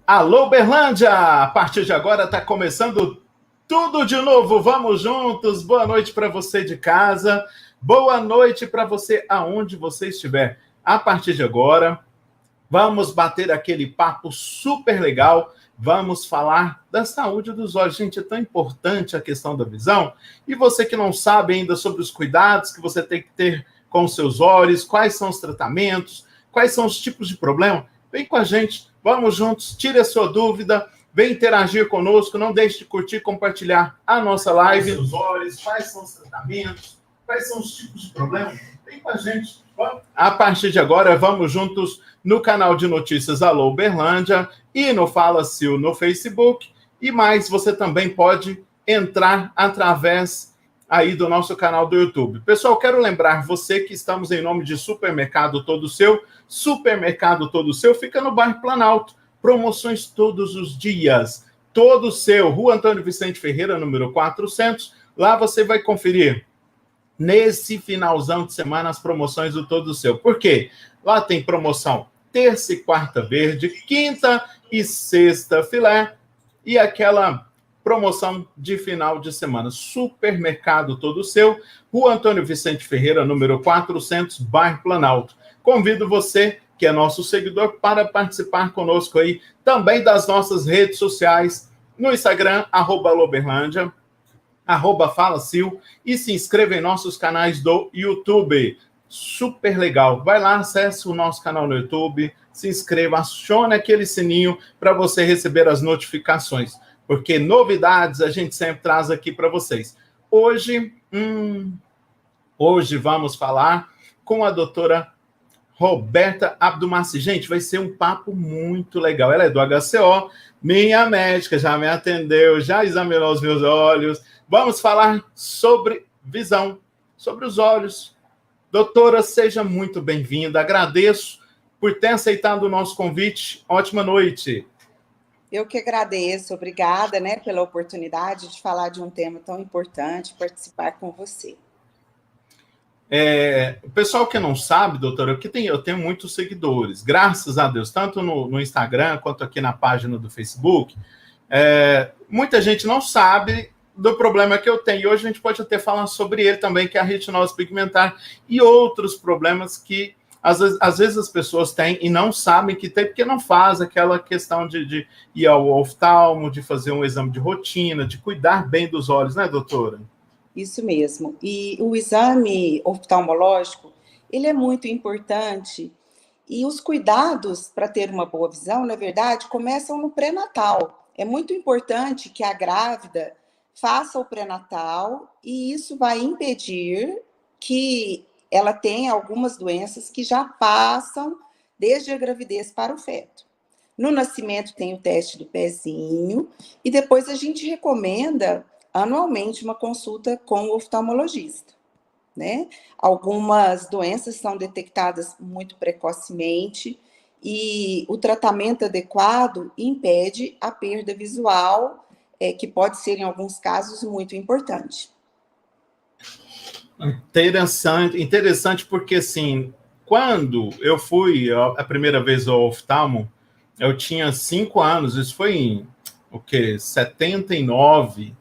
Alô, Berlândia! A partir de agora está começando tudo de novo. Vamos juntos. Boa noite para você de casa. Boa noite para você aonde você estiver. A partir de agora, vamos bater aquele papo super legal. Vamos falar da saúde dos olhos. Gente, é tão importante a questão da visão. E você que não sabe ainda sobre os cuidados que você tem que ter com os seus olhos, quais são os tratamentos, quais são os tipos de problema, vem com a gente. Vamos juntos, tire a sua dúvida, vem interagir conosco, não deixe de curtir, compartilhar a nossa live. Os olhos, quais são os tratamentos, quais são os tipos de problemas, vem com a gente. A partir de agora, vamos juntos no canal de notícias Alô Uberlândia e no Fala Sil no Facebook. E mais, você também pode entrar através aí do nosso canal do YouTube. Pessoal, quero lembrar você que estamos em nome de Supermercado Todo Seu. Supermercado Todo Seu fica no bairro Planalto. Promoções todos os dias. Todo Seu, Rua Antônio Vicente Ferreira, número 400. Lá você vai conferir, nesse finalzão de semana, as promoções do Todo Seu. Por quê? Lá tem promoção terça e quarta verde, quinta e sexta filé e aquela promoção de final de semana. Supermercado Todo Seu, Rua Antônio Vicente Ferreira, número 400, bairro Planalto. Convido você, que é nosso seguidor, para participar conosco aí também das nossas redes sociais, no Instagram, @Loberlândia, @FalaSil, e se inscreva em nossos canais do YouTube. Super legal. Vai lá, acesse o nosso canal no YouTube, se inscreva, acione aquele sininho para você receber as notificações, porque novidades a gente sempre traz aqui para vocês. Hoje vamos falar com a doutora Roberta Abdumassi. Gente, vai ser um papo muito legal. Ela é do HCO, minha médica, já me atendeu, já examinou os meus olhos. Vamos falar sobre visão, sobre os olhos. Doutora, seja muito bem-vinda. Agradeço por ter aceitado o nosso convite. Ótima noite. Eu que agradeço. Obrigada, pela oportunidade de falar de um tema tão importante, participar com você. O pessoal que não sabe, doutora, eu tenho muitos seguidores, graças a Deus, tanto no Instagram quanto aqui na página do Facebook. Muita gente não sabe do problema que eu tenho. E hoje a gente pode até falar sobre ele também, que é a retinose pigmentar e outros problemas que às vezes as pessoas têm e não sabem que tem, porque não faz aquela questão de ir ao oftalmo, de fazer um exame de rotina, de cuidar bem dos olhos, né, doutora? Isso mesmo. E o exame oftalmológico, ele é muito importante. E os cuidados para ter uma boa visão, na verdade, começam no pré-natal. É muito importante que a grávida faça o pré-natal, e isso vai impedir que ela tenha algumas doenças que já passam desde a gravidez para o feto. No nascimento tem o teste do pezinho, e depois a gente recomenda anualmente uma consulta com o oftalmologista, Algumas doenças são detectadas muito precocemente, e o tratamento adequado impede a perda visual, que pode ser, em alguns casos, muito importante. Interessante porque, assim, quando eu fui a primeira vez ao oftalmo, eu tinha 5 anos, isso foi em, 79.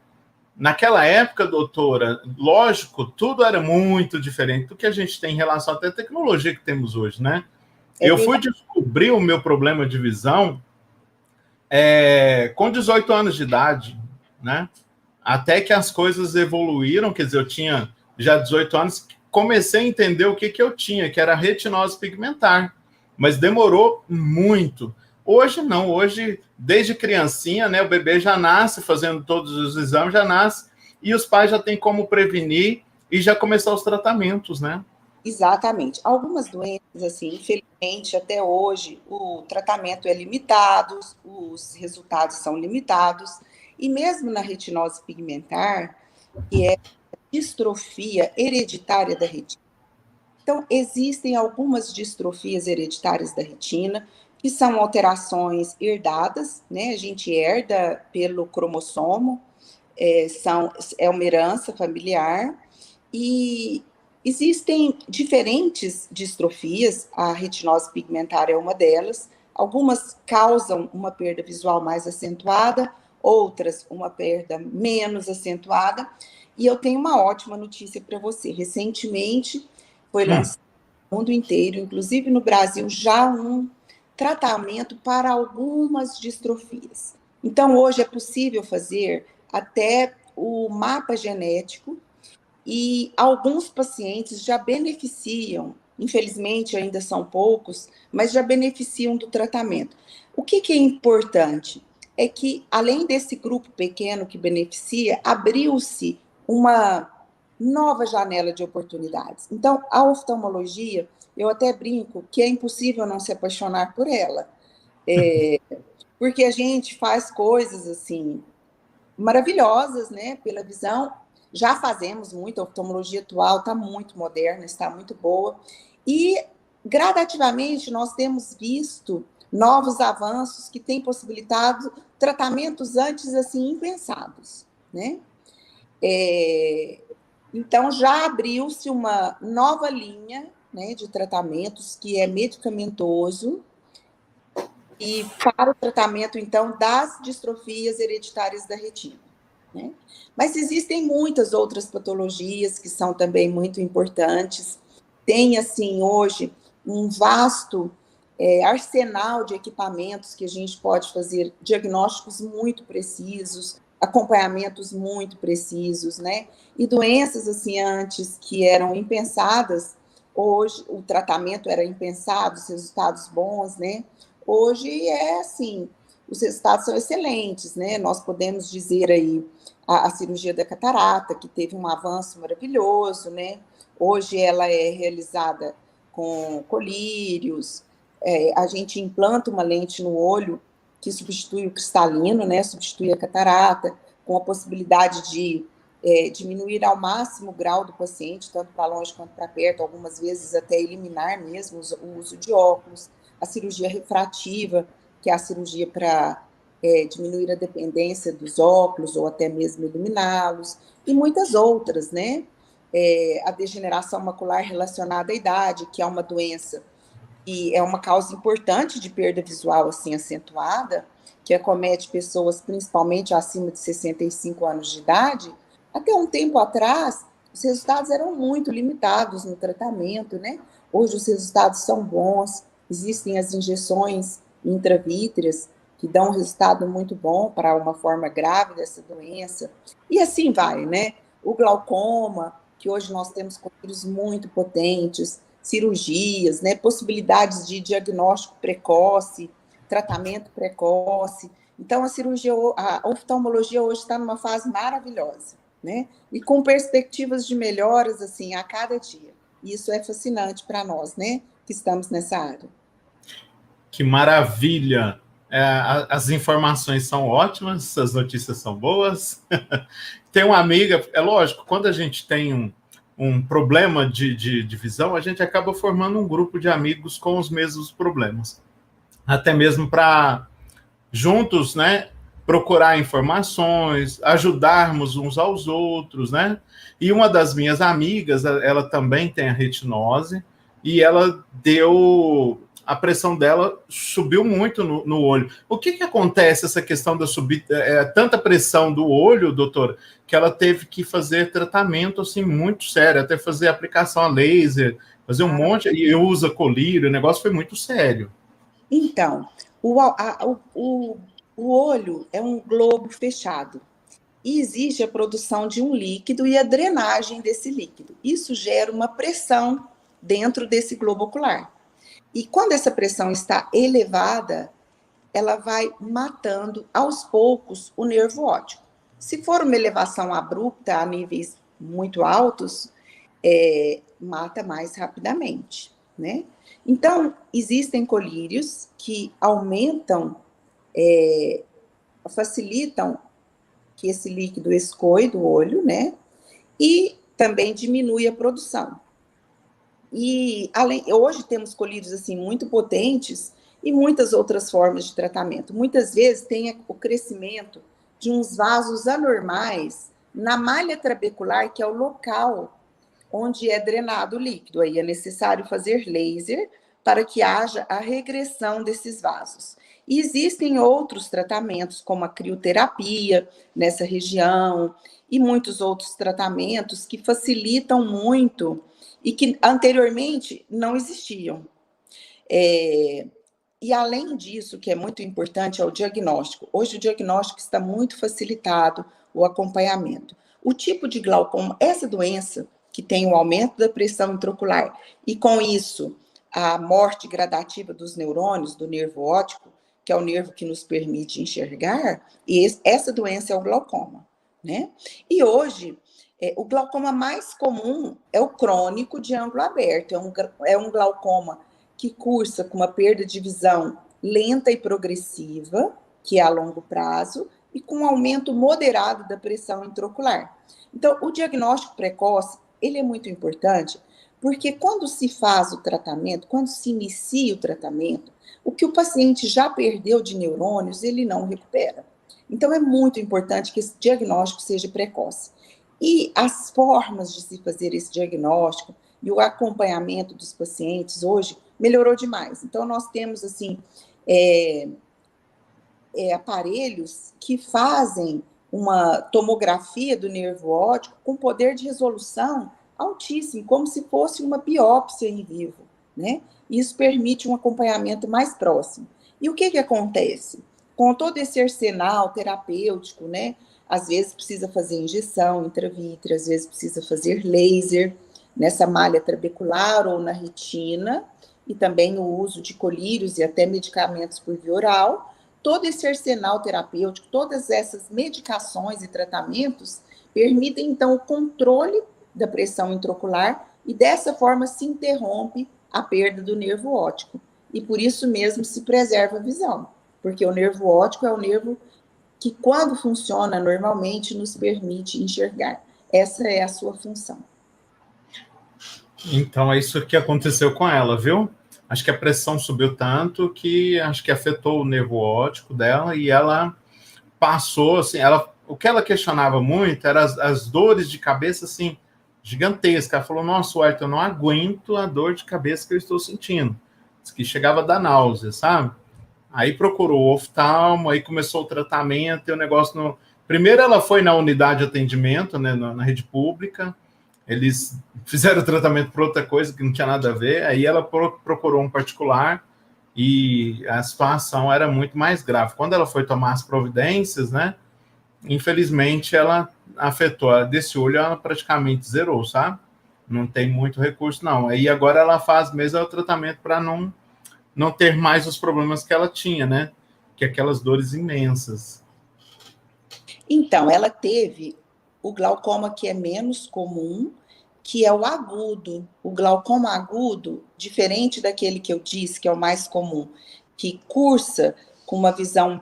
Naquela época, doutora, lógico, tudo era muito diferente do que a gente tem em relação até à tecnologia que temos hoje, né? Eu fui descobrir o meu problema de visão com 18 anos de idade, né? Até que as coisas evoluíram, quer dizer, eu tinha já 18 anos, comecei a entender o que eu tinha, que era retinose pigmentar, mas demorou muito. Hoje não, hoje, desde criancinha, o bebê já nasce fazendo todos os exames, já nasce, e os pais já têm como prevenir e já começar os tratamentos, né? Exatamente. Algumas doenças, assim, infelizmente, até hoje, o tratamento é limitado, os resultados são limitados, e mesmo na retinose pigmentar, que é a distrofia hereditária da retina. Então, existem algumas distrofias hereditárias da retina, que são alterações herdadas, A gente herda pelo cromossomo, é uma herança familiar, e existem diferentes distrofias, a retinose pigmentar é uma delas, Algumas causam uma perda visual mais acentuada, outras uma perda menos acentuada. E eu tenho uma ótima notícia para você. Recentemente foi lançado no mundo inteiro, inclusive no Brasil, já um tratamento para algumas distrofias. Então, hoje é possível fazer até o mapa genético e alguns pacientes já beneficiam, infelizmente ainda são poucos, mas já beneficiam do tratamento. O que é importante é que, além desse grupo pequeno que beneficia, abriu-se uma nova janela de oportunidades. Então, a oftalmologia, eu até brinco que é impossível não se apaixonar por ela, porque a gente faz coisas assim maravilhosas, né, pela visão. Já fazemos muito, a oftalmologia atual está muito moderna, está muito boa, e gradativamente nós temos visto novos avanços que têm possibilitado tratamentos antes assim impensados, né? Então já abriu-se uma nova linha, né, de tratamentos que é medicamentoso e para o tratamento então das distrofias hereditárias da retina, né? Mas existem muitas outras patologias que são também muito importantes. Tem, assim, hoje, um vasto arsenal de equipamentos que a gente pode fazer diagnósticos muito precisos, acompanhamentos muito precisos, né? E doenças, assim, antes que eram impensadas, hoje o tratamento era impensado, os resultados bons, né? Hoje é assim, os resultados são excelentes, né? Nós podemos dizer aí a cirurgia da catarata, que teve um avanço maravilhoso, né? Hoje ela é realizada com colírios, a gente implanta uma lente no olho que substitui o cristalino, né? Substitui a catarata, com a possibilidade de diminuir ao máximo o grau do paciente, tanto para longe quanto para perto, algumas vezes até eliminar mesmo o uso de óculos. A cirurgia refrativa, que é a cirurgia para diminuir a dependência dos óculos ou até mesmo eliminá-los, e muitas outras, né? A degeneração macular relacionada à idade, que é uma doença e é uma causa importante de perda visual assim acentuada, que acomete pessoas principalmente acima de 65 anos de idade. Até um tempo atrás, os resultados eram muito limitados no tratamento, né? Hoje os resultados são bons, existem as injeções intravítreas que dão um resultado muito bom para uma forma grave dessa doença, e assim vai, né? O glaucoma, que hoje nós temos colírios muito potentes, cirurgias, né? Possibilidades de diagnóstico precoce, tratamento precoce. Então, a oftalmologia hoje está numa fase maravilhosa, né? E com perspectivas de melhoras, assim, a cada dia. E isso é fascinante para nós, né? Que estamos nessa área. Que maravilha! As informações são ótimas, as notícias são boas. Tem uma amiga, é lógico, quando a gente tem um problema de visão, a gente acaba formando um grupo de amigos com os mesmos problemas. Até mesmo para juntos, né, procurar informações, ajudarmos uns aos outros, né? E uma das minhas amigas, ela também tem a retinose, e ela a pressão dela subiu muito no olho. O que acontece essa questão da subir tanta pressão do olho, doutora, que ela teve que fazer tratamento assim muito sério, até fazer aplicação a laser, fazer um monte, e usa colírio, o negócio foi muito sério. Então, o olho é um globo fechado e exige a produção de um líquido e a drenagem desse líquido. Isso gera uma pressão dentro desse globo ocular. E quando essa pressão está elevada, ela vai matando aos poucos o nervo óptico. Se for uma elevação abrupta a níveis muito altos, mata mais rapidamente, né? Então, existem colírios que aumentam, facilitam que esse líquido escoe do olho, né? E também diminui a produção. E hoje temos colírios assim muito potentes e muitas outras formas de tratamento. Muitas vezes tem o crescimento de uns vasos anormais na malha trabecular, que é o local onde é drenado o líquido. Aí é necessário fazer laser para que haja a regressão desses vasos. E existem outros tratamentos, como a crioterapia nessa região, e muitos outros tratamentos que facilitam muito e que anteriormente não existiam. E além disso, que é muito importante, é o diagnóstico. Hoje o diagnóstico está muito facilitado, o acompanhamento. O tipo de glaucoma, essa doença que tem o aumento da pressão intraocular e com isso a morte gradativa dos neurônios, do nervo óptico, que é o nervo que nos permite enxergar, e essa doença é o glaucoma, né? E hoje, o glaucoma mais comum é o crônico de ângulo aberto, é um glaucoma que cursa com uma perda de visão lenta e progressiva, que é a longo prazo, e com um aumento moderado da pressão intraocular. Então, o diagnóstico precoce, ele é muito importante, porque quando se faz o tratamento, quando se inicia o tratamento, o que o paciente já perdeu de neurônios, ele não recupera. Então, é muito importante que esse diagnóstico seja precoce. E as formas de se fazer esse diagnóstico e o acompanhamento dos pacientes hoje melhorou demais. Então, nós temos, assim, aparelhos que fazem uma tomografia do nervo óptico com poder de resolução altíssimo, como se fosse uma biópsia em vivo, né? Isso permite um acompanhamento mais próximo. E o que acontece? Com todo esse arsenal terapêutico, né? Às vezes precisa fazer injeção intravítrea, às vezes precisa fazer laser nessa malha trabecular ou na retina, e também o uso de colírios e até medicamentos por via oral. Todo esse arsenal terapêutico, todas essas medicações e tratamentos permitem, então, o controle da pressão intraocular e, dessa forma, se interrompe a perda do nervo óptico. E, por isso mesmo, se preserva a visão, porque o nervo óptico é o nervo que, quando funciona normalmente, nos permite enxergar. Essa é a sua função. Então, é isso que aconteceu com ela, viu? Acho que a pressão subiu tanto que acho que afetou o nervo óptico dela e ela passou, assim, o que ela questionava muito era as dores de cabeça, assim, gigantescas. Ela falou, nossa, Wellington, eu não aguento a dor de cabeça que eu estou sentindo. Diz que chegava a dar náusea, sabe? Aí procurou o oftalmo, aí começou o tratamento, e o negócio no... Primeiro ela foi na unidade de atendimento, né, na rede pública, eles fizeram o tratamento por outra coisa que não tinha nada a ver, aí ela procurou um particular e a situação era muito mais grave. Quando ela foi tomar as providências, né, infelizmente ela afetou, desse olho ela praticamente zerou, sabe? Não tem muito recurso, não. Aí agora ela faz mesmo o tratamento para não ter mais os problemas que ela tinha, né? Que é aquelas dores imensas. Então, ela teve o glaucoma que é menos comum, que é o agudo. O glaucoma agudo, diferente daquele que eu disse, que é o mais comum, que cursa com uma visão,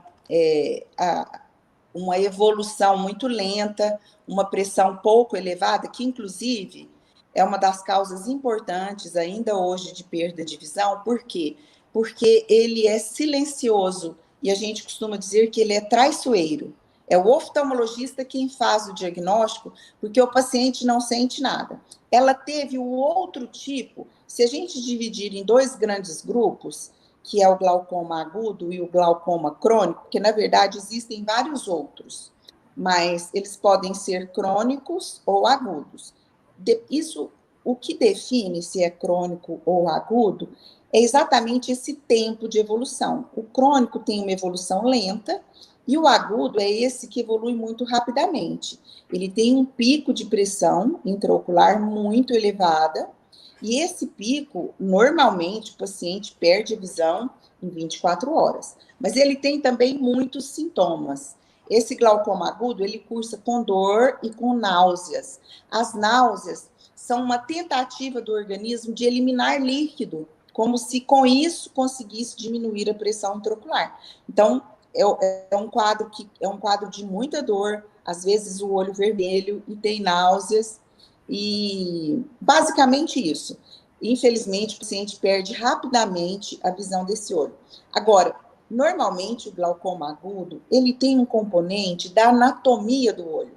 uma evolução muito lenta, uma pressão pouco elevada, que inclusive é uma das causas importantes ainda hoje de perda de visão. Por quê? Porque ele é silencioso e a gente costuma dizer que ele é traiçoeiro. É o oftalmologista quem faz o diagnóstico, porque o paciente não sente nada. Ela teve o outro tipo, se a gente dividir em dois grandes grupos, que é o glaucoma agudo e o glaucoma crônico, porque na verdade existem vários outros, mas eles podem ser crônicos ou agudos. Isso, o que define se é crônico ou agudo, é exatamente esse tempo de evolução. O crônico tem uma evolução lenta, e o agudo é esse que evolui muito rapidamente. Ele tem um pico de pressão intraocular muito elevada, e esse pico, normalmente, o paciente perde a visão em 24 horas. Mas ele tem também muitos sintomas. Esse glaucoma agudo, ele cursa com dor e com náuseas. As náuseas são uma tentativa do organismo de eliminar líquido, como se com isso conseguisse diminuir a pressão intraocular. Então, é um quadro de muita dor, às vezes o olho vermelho e tem náuseas, e basicamente isso. Infelizmente, o paciente perde rapidamente a visão desse olho. Agora, normalmente o glaucoma agudo, ele tem um componente da anatomia do olho.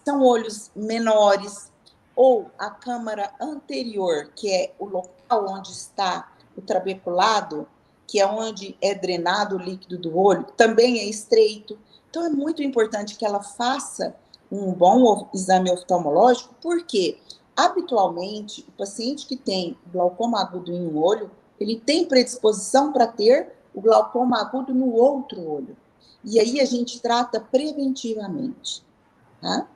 São olhos menores, ou a câmara anterior, que é o local onde está o trabeculado, que é onde é drenado o líquido do olho, também é estreito. Então, é muito importante que ela faça um bom exame oftalmológico, porque, habitualmente, o paciente que tem glaucoma agudo em um olho, ele tem predisposição para ter o glaucoma agudo no outro olho. E aí a gente trata preventivamente, tá?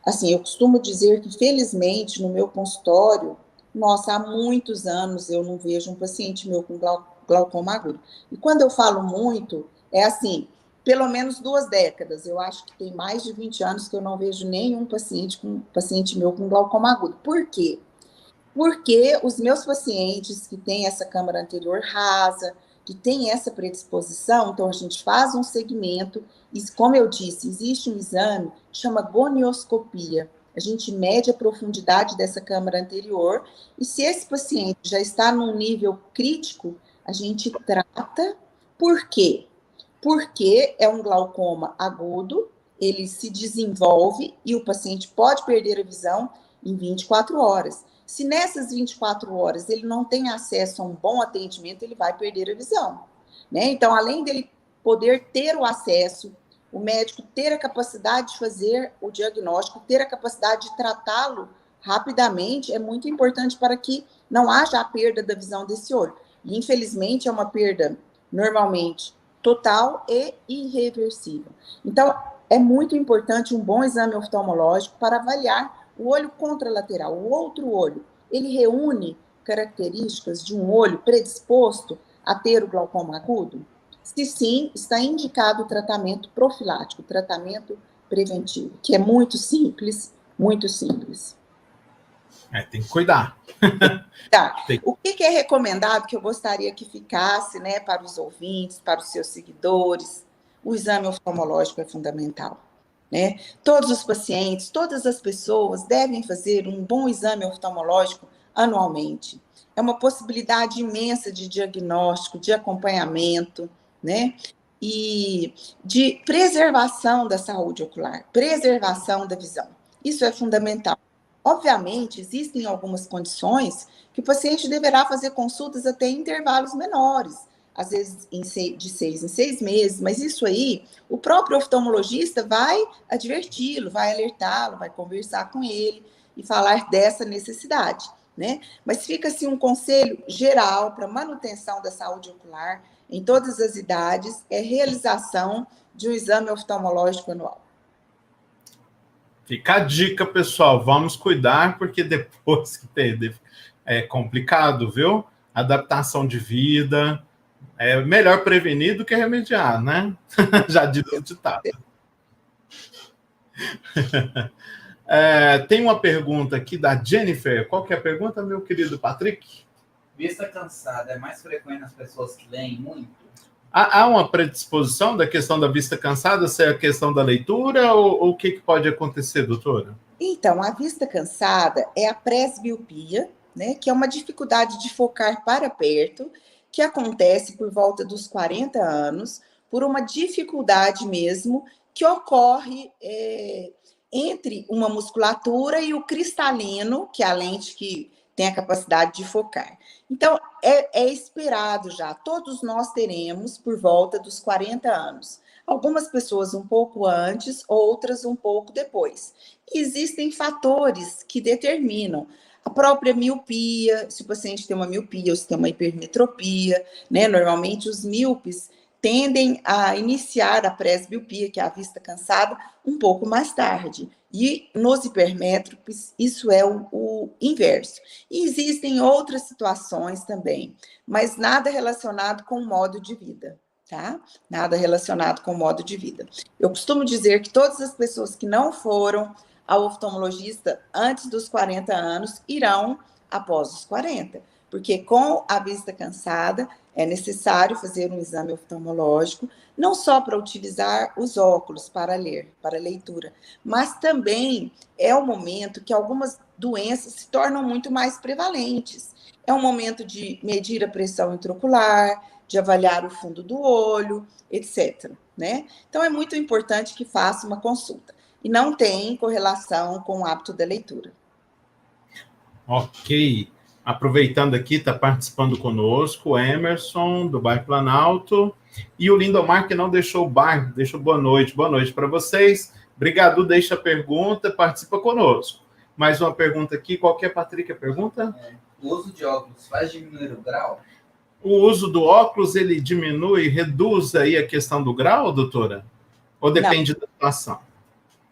Assim, eu costumo dizer que, felizmente, no meu consultório, nossa, há muitos anos eu não vejo um paciente meu com glaucoma agudo. E quando eu falo muito, é assim, pelo menos 2 décadas. Eu acho que tem mais de 20 anos que eu não vejo nenhum paciente meu com glaucoma agudo. Por quê? Porque os meus pacientes que têm essa câmara anterior rasa, que têm essa predisposição, então a gente faz um segmento, e como eu disse, existe um exame que chama gonioscopia. A gente mede a profundidade dessa câmara anterior, e se esse paciente já está num nível crítico, a gente trata. Por quê? Porque é um glaucoma agudo, ele se desenvolve e o paciente pode perder a visão em 24 horas. Se nessas 24 horas ele não tem acesso a um bom atendimento, ele vai perder a visão, né? Então, além dele poder ter o acesso, o médico ter a capacidade de fazer o diagnóstico, ter a capacidade de tratá-lo rapidamente, é muito importante para que não haja a perda da visão desse olho. E, infelizmente, é uma perda, normalmente, total e irreversível. Então, é muito importante um bom exame oftalmológico para avaliar o olho contralateral, o outro olho. Ele reúne características de um olho predisposto a ter o glaucoma agudo? Se sim, está indicado o tratamento profilático, o tratamento preventivo, que é muito simples, muito simples. Tem que cuidar. Tá. O que é recomendado, que eu gostaria que ficasse, né, para os ouvintes, para os seus seguidores? O exame oftalmológico é fundamental, né? Todos os pacientes, todas as pessoas devem fazer um bom exame oftalmológico anualmente. É uma possibilidade imensa de diagnóstico, de acompanhamento, né? E de preservação da saúde ocular, preservação da visão. Isso é fundamental. Obviamente, existem algumas condições que o paciente deverá fazer consultas até em intervalos menores, às vezes de 6 em 6 meses, mas isso aí, o próprio oftalmologista vai adverti-lo, vai alertá-lo, vai conversar com ele e falar dessa necessidade, né? Mas fica assim um conselho geral para manutenção da saúde ocular em todas as idades, é realização de um exame oftalmológico anual. Fica a dica, pessoal. Vamos cuidar, porque depois que perder é complicado, viu? Adaptação de vida. É melhor prevenir do que remediar, né? Já disse o ditado. Tem uma pergunta aqui da Jennifer. Qual que é a pergunta, meu querido Patrick? Vista cansada é mais frequente nas pessoas que leem muito? Há uma predisposição da questão da vista cansada, se é a questão da leitura, ou o que pode acontecer, doutora? Então, a vista cansada é a presbiopia, né, que é uma dificuldade de focar para perto, que acontece por volta dos 40 anos, por uma dificuldade mesmo que ocorre entre uma musculatura e o cristalino, que é a lente que tem a capacidade de focar. Então, é esperado já, todos nós teremos por volta dos 40 anos. Algumas pessoas um pouco antes, outras um pouco depois. E existem fatores que determinam a própria miopia, se o paciente tem uma miopia ou se tem uma hipermetropia, né? Normalmente os míopes tendem a iniciar a presbiopia, que é a vista cansada, um pouco mais tarde. E nos hipermétropes, isso é o inverso. E existem outras situações também, mas nada relacionado com o modo de vida, tá? Nada relacionado com o modo de vida. Eu costumo dizer que todas as pessoas que não foram ao oftalmologista antes dos 40 anos irão após os 40, porque com a vista cansada é necessário fazer um exame oftalmológico, não só para utilizar os óculos para ler, para leitura, mas também é o momento que algumas doenças se tornam muito mais prevalentes. É um momento de medir a pressão intraocular, de avaliar o fundo do olho, etc, né? Então, é muito importante que faça uma consulta. E não tem correlação com o hábito da leitura. Ok. Aproveitando aqui, está participando conosco o Emerson, do bairro Planalto, e o Lindomar, que não deixou o bairro, deixou boa noite para vocês. Obrigado, deixa a pergunta, participa conosco. Mais uma pergunta aqui, qual que é, Patrick, a pergunta? O uso de óculos faz diminuir o grau? O uso do óculos, ele diminui, reduz aí a questão do grau, doutora? Ou depende da situação?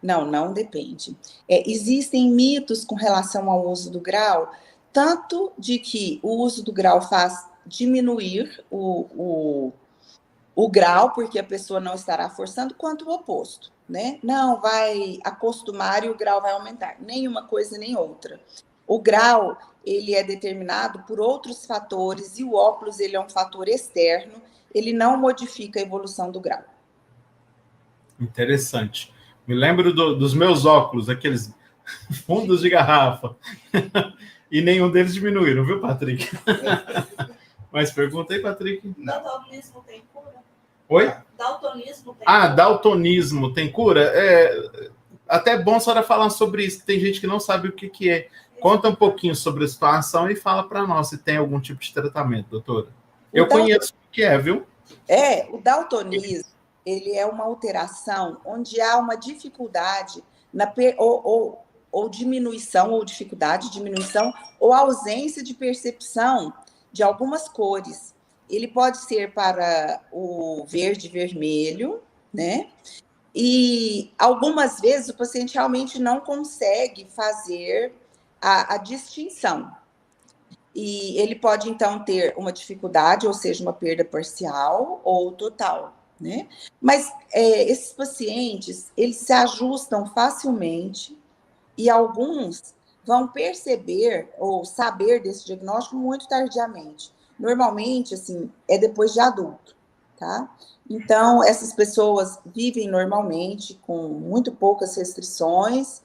Não depende. Existem mitos com relação ao uso do grau, tanto de que o uso do grau faz diminuir o grau, porque a pessoa não estará forçando, quanto o oposto, né? Não, vai acostumar e o grau vai aumentar. Nem uma coisa, nem outra. O grau, ele é determinado por outros fatores, e o óculos, ele é um fator externo, ele não modifica a evolução do grau. Interessante. Me lembro dos meus óculos, aqueles fundos de garrafa. E nenhum deles diminuíram, viu, Patrick? Mas pergunta aí, Patrick. Daltonismo tem cura? Oi? Daltonismo tem cura? Daltonismo tem cura? Até é bom a senhora falar sobre isso, tem gente que não sabe o que é. Conta um pouquinho sobre a situação e fala para nós se tem algum tipo de tratamento, doutora. Eu conheço o que é, viu? O daltonismo, ele é uma alteração onde há uma dificuldade ou diminuição, ou dificuldade, diminuição, ou ausência de percepção de algumas cores. Ele pode ser para o verde e vermelho, né? E algumas vezes o paciente realmente não consegue fazer a distinção. E ele pode, então, ter uma dificuldade, ou seja, uma perda parcial ou total, né? Mas esses pacientes, eles se ajustam facilmente, e alguns vão perceber ou saber desse diagnóstico muito tardiamente. Normalmente, assim, é depois de adulto, tá? Então, essas pessoas vivem normalmente, com muito poucas restrições,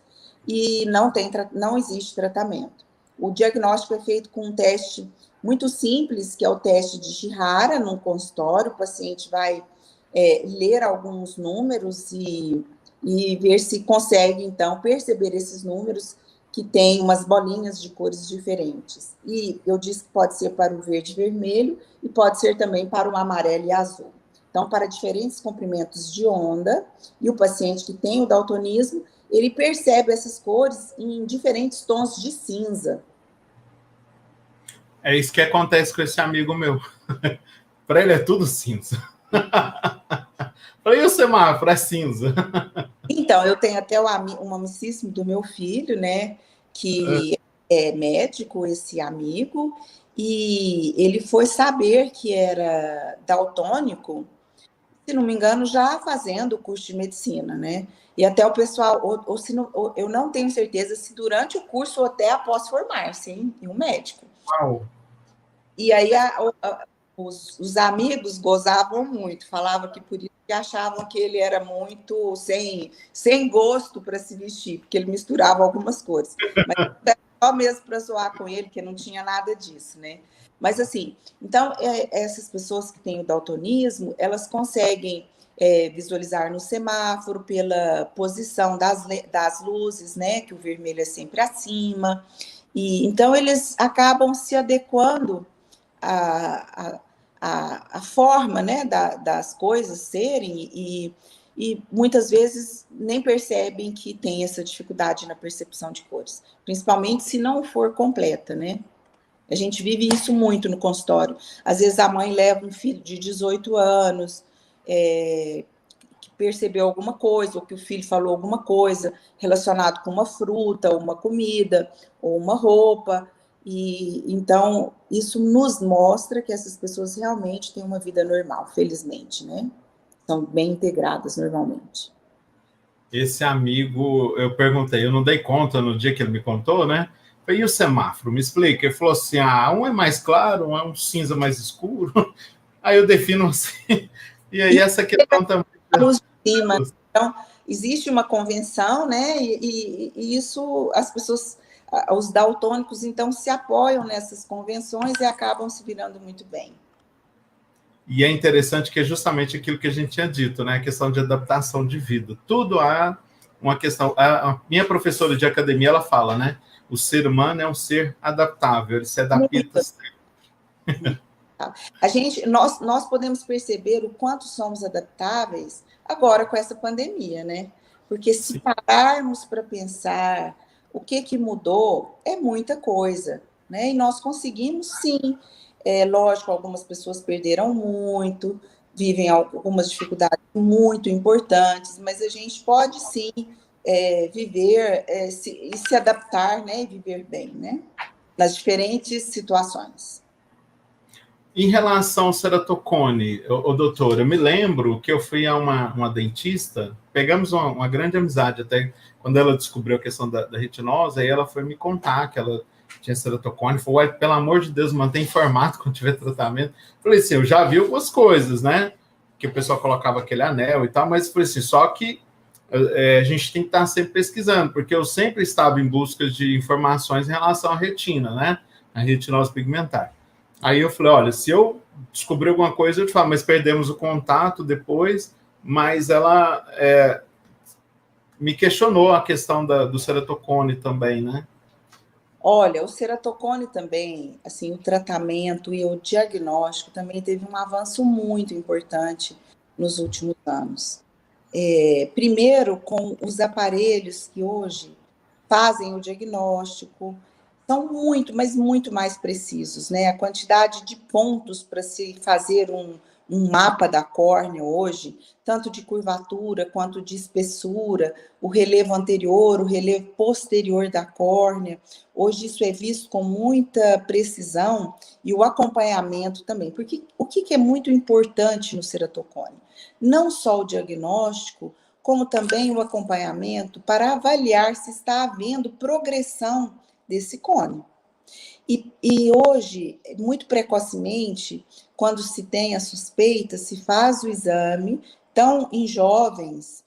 e não existe tratamento. O diagnóstico é feito com um teste muito simples, que é o teste de Chihara, no consultório. O paciente vai ler alguns números e ver se consegue, então, perceber esses números que têm umas bolinhas de cores diferentes. E eu disse que pode ser para o verde e vermelho e pode ser também para o amarelo e azul. Então, para diferentes comprimentos de onda, e o paciente que tem o daltonismo, ele percebe essas cores em diferentes tons de cinza. É isso que acontece com esse amigo meu. Para ele é tudo cinza. Para ele o semáforo é cinza. Então, eu tenho até um amicíssimo do meu filho, né, que é médico, esse amigo, e ele foi saber que era daltônico, se não me engano, já fazendo o curso de medicina, né? E até o pessoal, eu não tenho certeza se durante o curso ou até após formar-se em um médico. Uau. E aí os amigos gozavam muito, falavam que por isso que achavam que ele era muito sem gosto para se vestir, porque ele misturava algumas cores. Mas era só mesmo para zoar com ele, que não tinha nada disso, né? Mas assim, então, essas pessoas que têm o daltonismo, elas conseguem visualizar no semáforo pela posição das luzes, né? Que o vermelho é sempre acima. E então, eles acabam se adequando a forma, né, das coisas serem, e muitas vezes nem percebem que tem essa dificuldade na percepção de cores, principalmente se não for completa, né? A gente vive isso muito no consultório. Às vezes a mãe leva um filho de 18 anos, que percebeu alguma coisa, ou que o filho falou alguma coisa relacionado com uma fruta, ou uma comida, ou uma roupa. E então isso nos mostra que essas pessoas realmente têm uma vida normal, felizmente, né? São bem integradas normalmente. Esse amigo, eu perguntei, eu não dei conta no dia que ele me contou, né? E o semáforo? Me explica. Ele falou assim, um é mais claro, um é um cinza mais escuro. Aí eu defino assim. E aí essa questão também... Luz de cima. Então, existe uma convenção, né? E isso, as pessoas... Os daltônicos, então, se apoiam nessas convenções e acabam se virando muito bem. E é interessante que é justamente aquilo que a gente tinha dito, né? A questão de adaptação de vida. Tudo há uma questão... A minha professora de academia, ela fala, né? o ser humano é um ser adaptável, ele se adapta sempre. Nós podemos perceber o quanto somos adaptáveis agora com essa pandemia, né? Porque se pararmos para pensar o que mudou, é muita coisa, né? E nós conseguimos, sim. Lógico, algumas pessoas perderam muito, vivem algumas dificuldades muito importantes, mas a gente pode, sim, viver e se adaptar, né? E viver bem, né? Nas diferentes situações. Em relação ao ceratocone, doutor, eu me lembro que eu fui a uma dentista, pegamos uma grande amizade até quando ela descobriu a questão da retinose, aí ela foi me contar que ela tinha ceratocone, falou, pelo amor de Deus, mantém informado quando tiver tratamento. Falei assim, eu já vi algumas coisas, né, que o pessoal colocava aquele anel e tal, mas falei assim, só que a gente tem que estar sempre pesquisando, porque eu sempre estava em busca de informações em relação à retina, né, a retinose pigmentar. Aí eu falei, olha, se eu descobrir alguma coisa, eu te falo, mas perdemos o contato depois, mas ela me questionou a questão do ceratocone também, né? Olha, o ceratocone também, assim, o tratamento e o diagnóstico também teve um avanço muito importante nos últimos anos. Primeiro, com os aparelhos que hoje fazem o diagnóstico, são muito, mas muito mais precisos, né? A quantidade de pontos para se fazer um mapa da córnea hoje, tanto de curvatura quanto de espessura, o relevo anterior, o relevo posterior da córnea, hoje isso é visto com muita precisão e o acompanhamento também, porque o que é muito importante no ceratocone? Não só o diagnóstico, como também o acompanhamento para avaliar se está havendo progressão desse cone. E hoje, muito precocemente, quando se tem a suspeita, se faz o exame, então em jovens,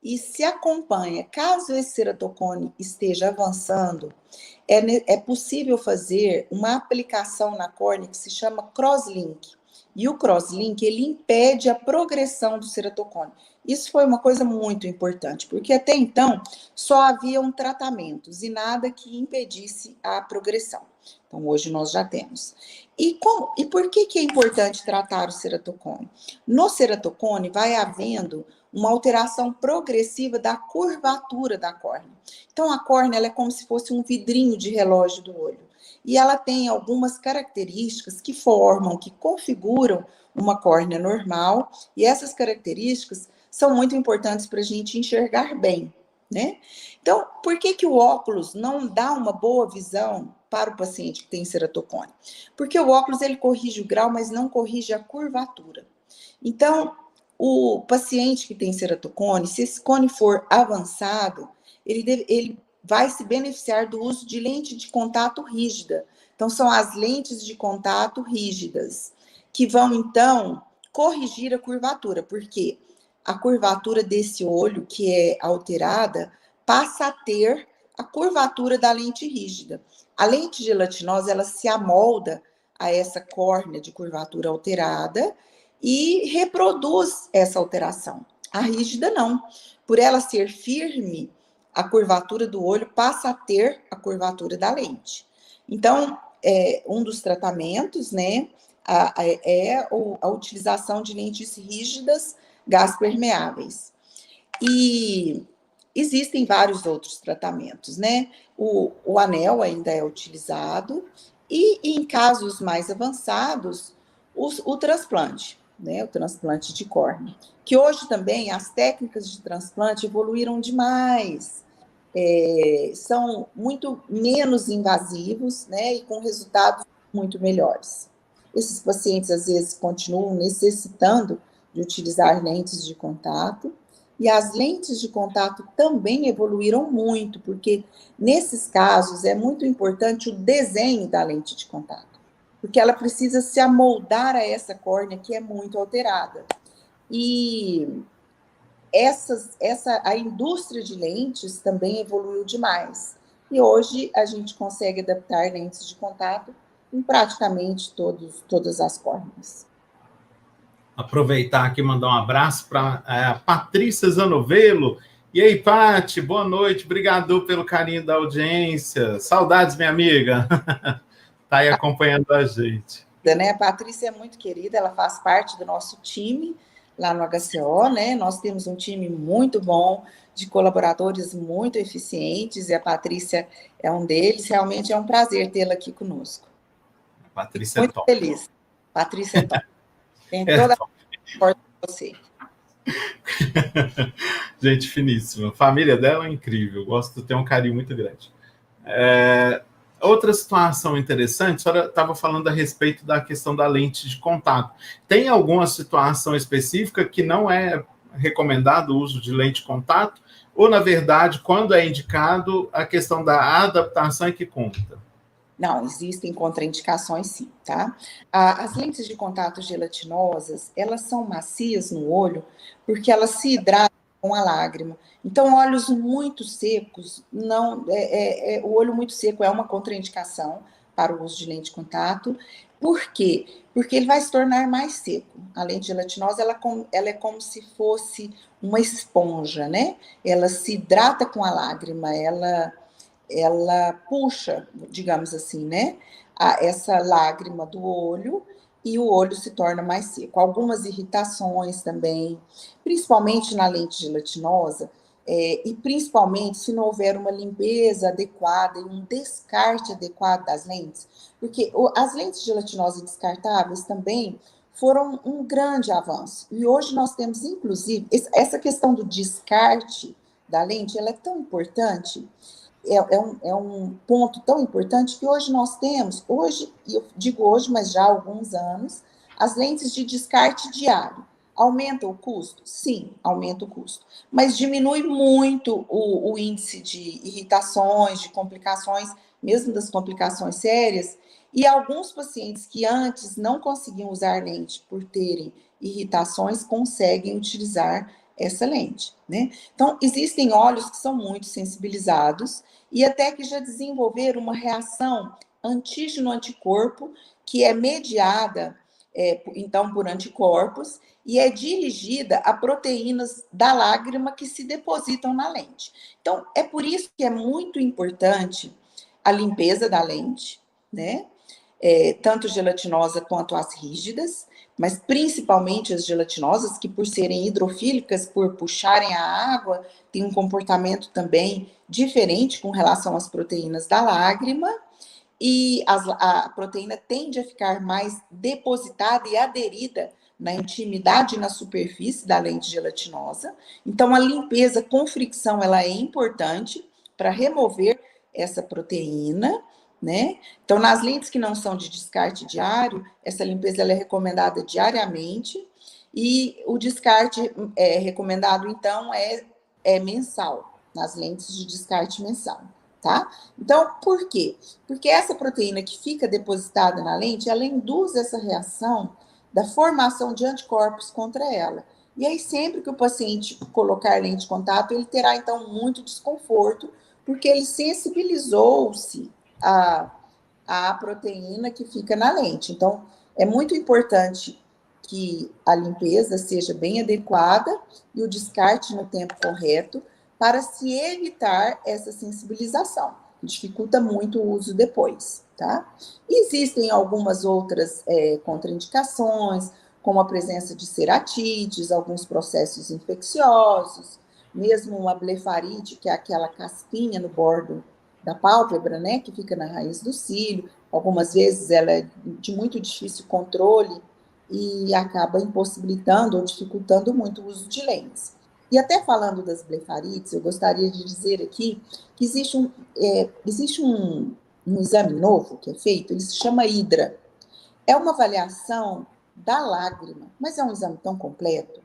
e se acompanha. Caso esse ceratocone esteja avançando, é possível fazer uma aplicação na córnea que se chama crosslink. E o crosslink, ele impede a progressão do ceratocone. Isso foi uma coisa muito importante, porque até então só haviam tratamentos e nada que impedisse a progressão. Então, hoje nós já temos. E por que é importante tratar o ceratocone? No ceratocone vai havendo uma alteração progressiva da curvatura da córnea. Então, a córnea ela é como se fosse um vidrinho de relógio do olho. E ela tem algumas características que formam, que configuram uma córnea normal, e essas características são muito importantes para a gente enxergar bem, né? Então, por que o óculos não dá uma boa visão para o paciente que tem ceratocone? Porque o óculos ele corrige o grau, mas não corrige a curvatura. Então, o paciente que tem ceratocone, se esse cone for avançado, ele vai se beneficiar do uso de lente de contato rígida. Então, são as lentes de contato rígidas, que vão, então, corrigir a curvatura, porque a curvatura desse olho, que é alterada, passa a ter a curvatura da lente rígida. A lente gelatinosa, ela se amolda a essa córnea de curvatura alterada e reproduz essa alteração. A rígida, não. Por ela ser firme, a curvatura do olho passa a ter a curvatura da lente. Então, um dos tratamentos, né, é a utilização de lentes rígidas gás permeáveis. E existem vários outros tratamentos, né? O anel ainda é utilizado e em casos mais avançados, o transplante, né? O transplante de córnea. Que hoje também as técnicas de transplante evoluíram demais. São muito menos invasivos, né? E com resultados muito melhores. Esses pacientes, às vezes, continuam necessitando de utilizar lentes de contato, e as lentes de contato também evoluíram muito, porque nesses casos é muito importante o desenho da lente de contato, porque ela precisa se amoldar a essa córnea que é muito alterada. E a indústria de lentes também evoluiu demais. E hoje a gente consegue adaptar lentes de contato em praticamente todas as córneas. Aproveitar aqui e mandar um abraço para a Patrícia Zanovelo, E aí, Pati, boa noite, obrigado pelo carinho da audiência. Saudades, minha amiga. Tá aí acompanhando a gente. Né? A Patrícia é muito querida, ela faz parte do nosso time lá no HCO, né? Nós temos um time muito bom, de colaboradores muito eficientes, e a Patrícia é um deles. Realmente é um prazer tê-la aqui conosco. A Patrícia muito é top. feliz. Patrícia é top. Tem É toda top. a força de você. Gente finíssima. A família dela é incrível. Gosto de ter um carinho muito grande. Outra situação interessante, a senhora estava falando a respeito da questão da lente de contato. Tem alguma situação específica que não é recomendado o uso de lente de contato? Ou, na verdade, quando é indicado, a questão da adaptação é que conta? Não, existem contraindicações sim, tá? As lentes de contato gelatinosas, elas são macias no olho porque elas se hidratam com a lágrima. Então, olhos muito secos, não, o olho muito seco é uma contraindicação para o uso de lente de contato. Por quê? Porque ele vai se tornar mais seco. A lente gelatinosa, ela é como se fosse uma esponja, né? Ela se hidrata com a lágrima, ela puxa, digamos assim, né, essa lágrima do olho e o olho se torna mais seco. Algumas irritações também, principalmente na lente gelatinosa, e principalmente se não houver uma limpeza adequada e um descarte adequado das lentes, porque as lentes gelatinosas descartáveis também foram um grande avanço. E hoje nós temos, inclusive, essa questão do descarte da lente, ela é tão importante, é um ponto tão importante que hoje nós temos, hoje, e eu digo hoje, mas já há alguns anos, as lentes de descarte diário. Aumenta o custo? Sim, aumenta o custo. Mas diminui muito o índice de irritações, de complicações, mesmo das complicações sérias. E alguns pacientes que antes não conseguiam usar lente por terem irritações, conseguem utilizar essa lente, né? Então, existem olhos que são muito sensibilizados e até que já desenvolveram uma reação antígeno-anticorpo que é mediada, então, por anticorpos e é dirigida a proteínas da lágrima que se depositam na lente. Então, é por isso que é muito importante a limpeza da lente, né? Tanto gelatinosa quanto as rígidas, mas principalmente as gelatinosas, que por serem hidrofílicas, por puxarem a água, tem um comportamento também diferente com relação às proteínas da lágrima, e a proteína tende a ficar mais depositada e aderida na intimidade e na superfície da lente gelatinosa. Então, a limpeza com fricção ela é importante para remover essa proteína, né? Então, nas lentes que não são de descarte diário, essa limpeza ela é recomendada diariamente e o descarte recomendado, então, é mensal, nas lentes de descarte mensal, tá? Então, por quê? Porque essa proteína que fica depositada na lente, ela induz essa reação da formação de anticorpos contra ela. E aí, sempre que o paciente colocar lente de contato, ele terá, então, muito desconforto, porque ele sensibilizou-se a proteína que fica na lente. Então, é muito importante que a limpeza seja bem adequada e o descarte no tempo correto para se evitar essa sensibilização. Dificulta muito o uso depois, tá? Existem algumas outras contraindicações, como a presença de ceratites, alguns processos infecciosos, mesmo uma blefarite, que é aquela caspinha no bordo da pálpebra, né, que fica na raiz do cílio. Algumas vezes ela é de muito difícil controle e acaba impossibilitando ou dificultando muito o uso de lentes. E até falando das blefarites, eu gostaria de dizer aqui que existe um exame novo que é feito, ele se chama HIDRA. É uma avaliação da lágrima, mas é um exame tão completo.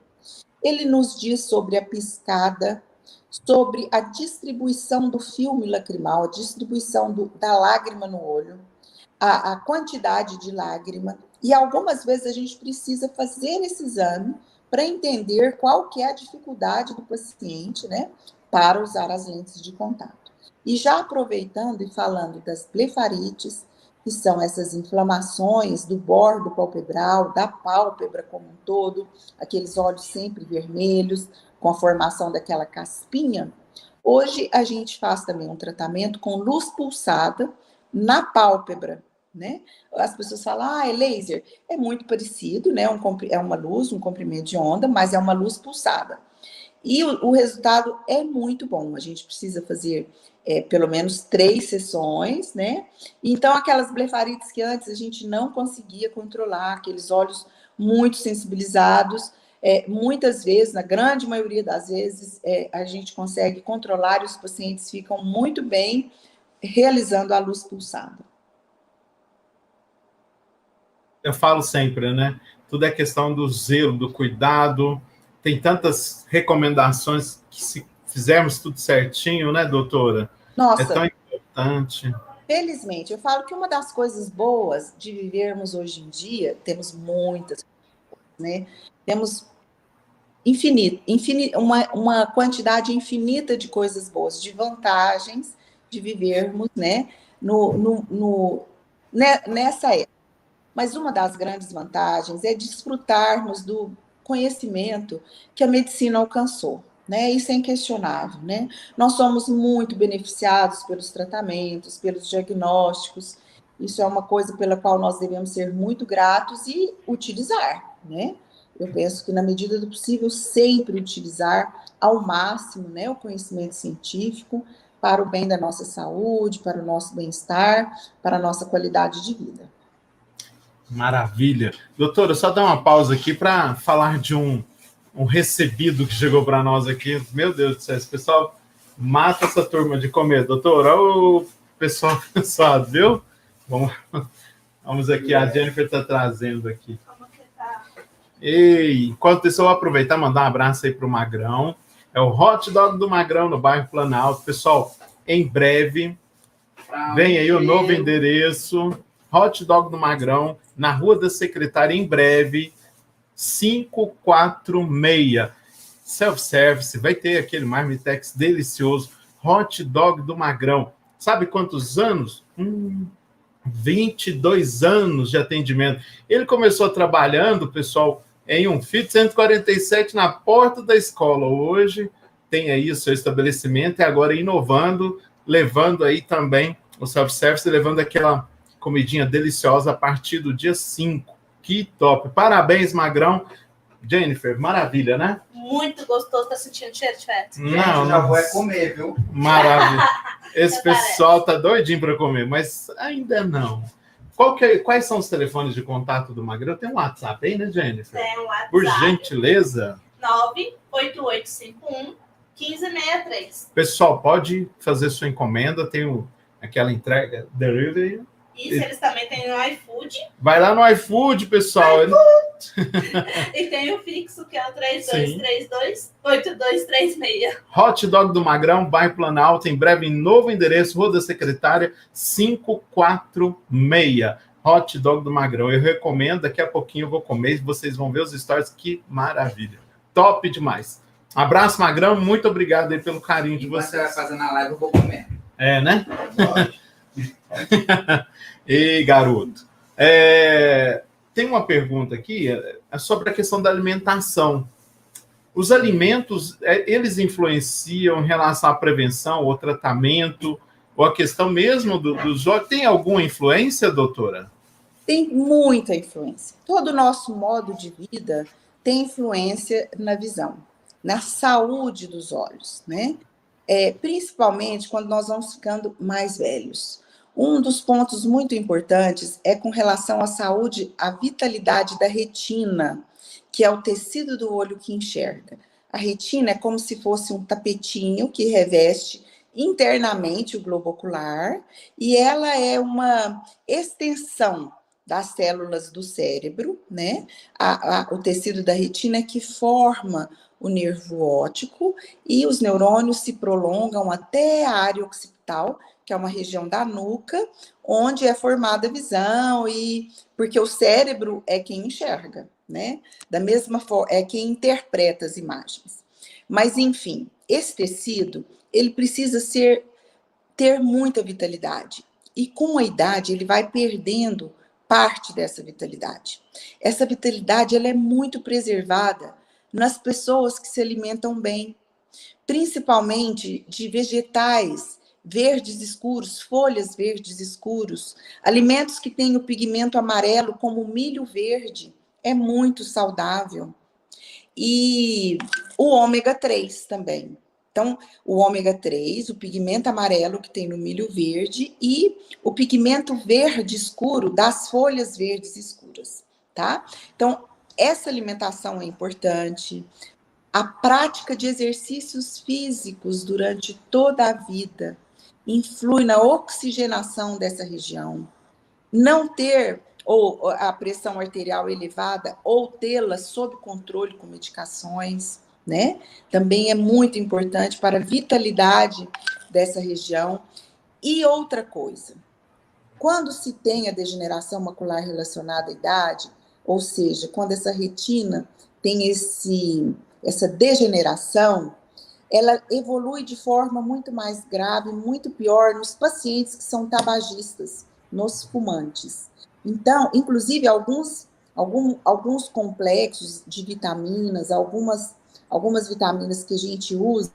Ele nos diz sobre a piscada, sobre a distribuição do filme lacrimal, a distribuição da lágrima no olho, a quantidade de lágrima, e algumas vezes a gente precisa fazer esse exame para entender qual que é a dificuldade do paciente, né, para usar as lentes de contato. E já aproveitando e falando das blefarites, que são essas inflamações do bordo palpebral, da pálpebra como um todo, aqueles olhos sempre vermelhos, com a formação daquela caspinha. Hoje a gente faz também um tratamento com luz pulsada na pálpebra, né? As pessoas falam, é laser. É muito parecido, né? É uma luz, um comprimento de onda, mas é uma luz pulsada. E o resultado é muito bom. A gente precisa fazer pelo menos 3 sessões, né? Então, aquelas blefarites que antes a gente não conseguia controlar, aqueles olhos muito sensibilizados, muitas vezes, na grande maioria das vezes, a gente consegue controlar e os pacientes ficam muito bem realizando a luz pulsada. Eu falo sempre, né? Tudo é questão do zelo, do cuidado. Tem tantas recomendações que, se fizermos tudo certinho, né, doutora? Nossa, é tão importante. Felizmente, eu falo que uma das coisas boas de vivermos hoje em dia, temos muitas, né? Temos uma quantidade infinita de coisas boas, de vantagens de vivermos, né? Nessa época. Mas uma das grandes vantagens é desfrutarmos do conhecimento que a medicina alcançou, né? Isso é inquestionável, né? Nós somos muito beneficiados pelos tratamentos, pelos diagnósticos. Isso é uma coisa pela qual nós devemos ser muito gratos e utilizar, né? Eu penso que, na medida do possível, sempre utilizar ao máximo, né, o conhecimento científico para o bem da nossa saúde, para o nosso bem-estar, para a nossa qualidade de vida. Maravilha. Doutora, só dar uma pausa aqui para falar de um recebido que chegou para nós aqui. Meu Deus do céu, esse pessoal mata essa turma de comer. Doutora, o pessoal cansado, viu? Vamos aqui, a Jennifer está trazendo aqui. E enquanto isso, eu vou aproveitar e mandar um abraço aí para o Magrão. É o Hot Dog do Magrão, no bairro Planalto. Pessoal, em breve, vem aí o novo endereço. Hot Dog do Magrão, na Rua da Secretária, em breve, 546. Self-service, vai ter aquele marmitex delicioso. Hot Dog do Magrão. Sabe quantos anos? 22 anos de atendimento. Ele começou trabalhando, pessoal, em um Fit 147 na porta da escola. Hoje tem aí o seu estabelecimento e agora inovando, levando aí também o self-service, levando aquela comidinha deliciosa a partir do dia 5. Que top. Parabéns, Magrão. Jennifer, maravilha, né? Muito gostoso, tá sentindo cheiro de feto. Não, já vou comer, viu? Maravilha. Esse pessoal tá doidinho para comer, mas ainda não. Quais são os telefones de contato do Magrão? Tem um WhatsApp aí, né, Jennifer? Tem um WhatsApp. Por gentileza. 98851-1563. Pessoal, pode fazer sua encomenda, tem aquela entrega delivery. Isso, eles também têm no iFood. Vai lá no iFood, pessoal. E tem o fixo, que é o 3232-8236. Hot Dog do Magrão, bairro Planalto, em breve em novo endereço, Rua da Secretária, 546. Hot Dog do Magrão. Eu recomendo, daqui a pouquinho eu vou comer, vocês vão ver os stories, que maravilha. Top demais. Abraço, Magrão, muito obrigado aí pelo carinho de vocês. Você vai fazer na live, eu vou comer. É, né? Ei, garoto. Tem uma pergunta aqui sobre a questão da alimentação. Os alimentos, eles influenciam em relação à prevenção ou tratamento, ou a questão mesmo dos olhos? Tem alguma influência, doutora? Tem muita influência. Todo o nosso modo de vida tem influência na visão, na saúde dos olhos, né? Principalmente quando nós vamos ficando mais velhos. Um dos pontos muito importantes é com relação à saúde, à vitalidade da retina, que é o tecido do olho que enxerga. A retina é como se fosse um tapetinho que reveste internamente o globo ocular, e ela é uma extensão das células do cérebro, né? O tecido da retina é que forma o nervo óptico, e os neurônios se prolongam até a área occipital, que é uma região da nuca, onde é formada a visão, porque o cérebro é quem enxerga, né? Da mesma forma, é quem interpreta as imagens. Mas, enfim, esse tecido, ele precisa ter muita vitalidade. e com a idade ele vai perdendo parte dessa vitalidade. Essa vitalidade ela é muito preservada nas pessoas que se alimentam bem, principalmente de vegetais verdes escuros, folhas verdes escuros, alimentos que têm o pigmento amarelo, como o milho verde, é muito saudável. E o ômega 3 também. Então, o ômega 3, o pigmento amarelo que tem no milho verde e o pigmento verde escuro das folhas verdes escuras, tá? Então, essa alimentação é importante. A prática de exercícios físicos durante toda a vida influi na oxigenação dessa região. Não ter ou a pressão arterial elevada ou tê-la sob controle com medicações, né? Também é muito importante para a vitalidade dessa região. E outra coisa, quando se tem a degeneração macular relacionada à idade, ou seja, quando essa retina tem essa degeneração, ela evolui de forma muito mais grave, muito pior nos pacientes que são tabagistas, nos fumantes. Então, inclusive, alguns complexos de vitaminas, algumas vitaminas que a gente usa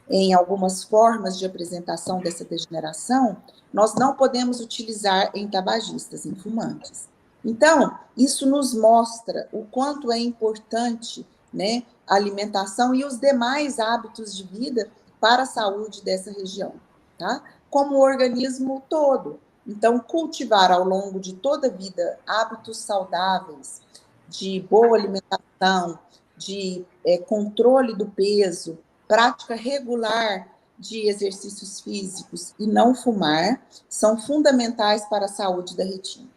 em algumas formas de apresentação dessa degeneração, nós não podemos utilizar em tabagistas, em fumantes. Então, isso nos mostra o quanto é importante, né, a alimentação e os demais hábitos de vida para a saúde dessa região, tá? Como o organismo todo. Então, cultivar ao longo de toda a vida hábitos saudáveis, de boa alimentação, de controle do peso, prática regular de exercícios físicos e não fumar, são fundamentais para a saúde da retina.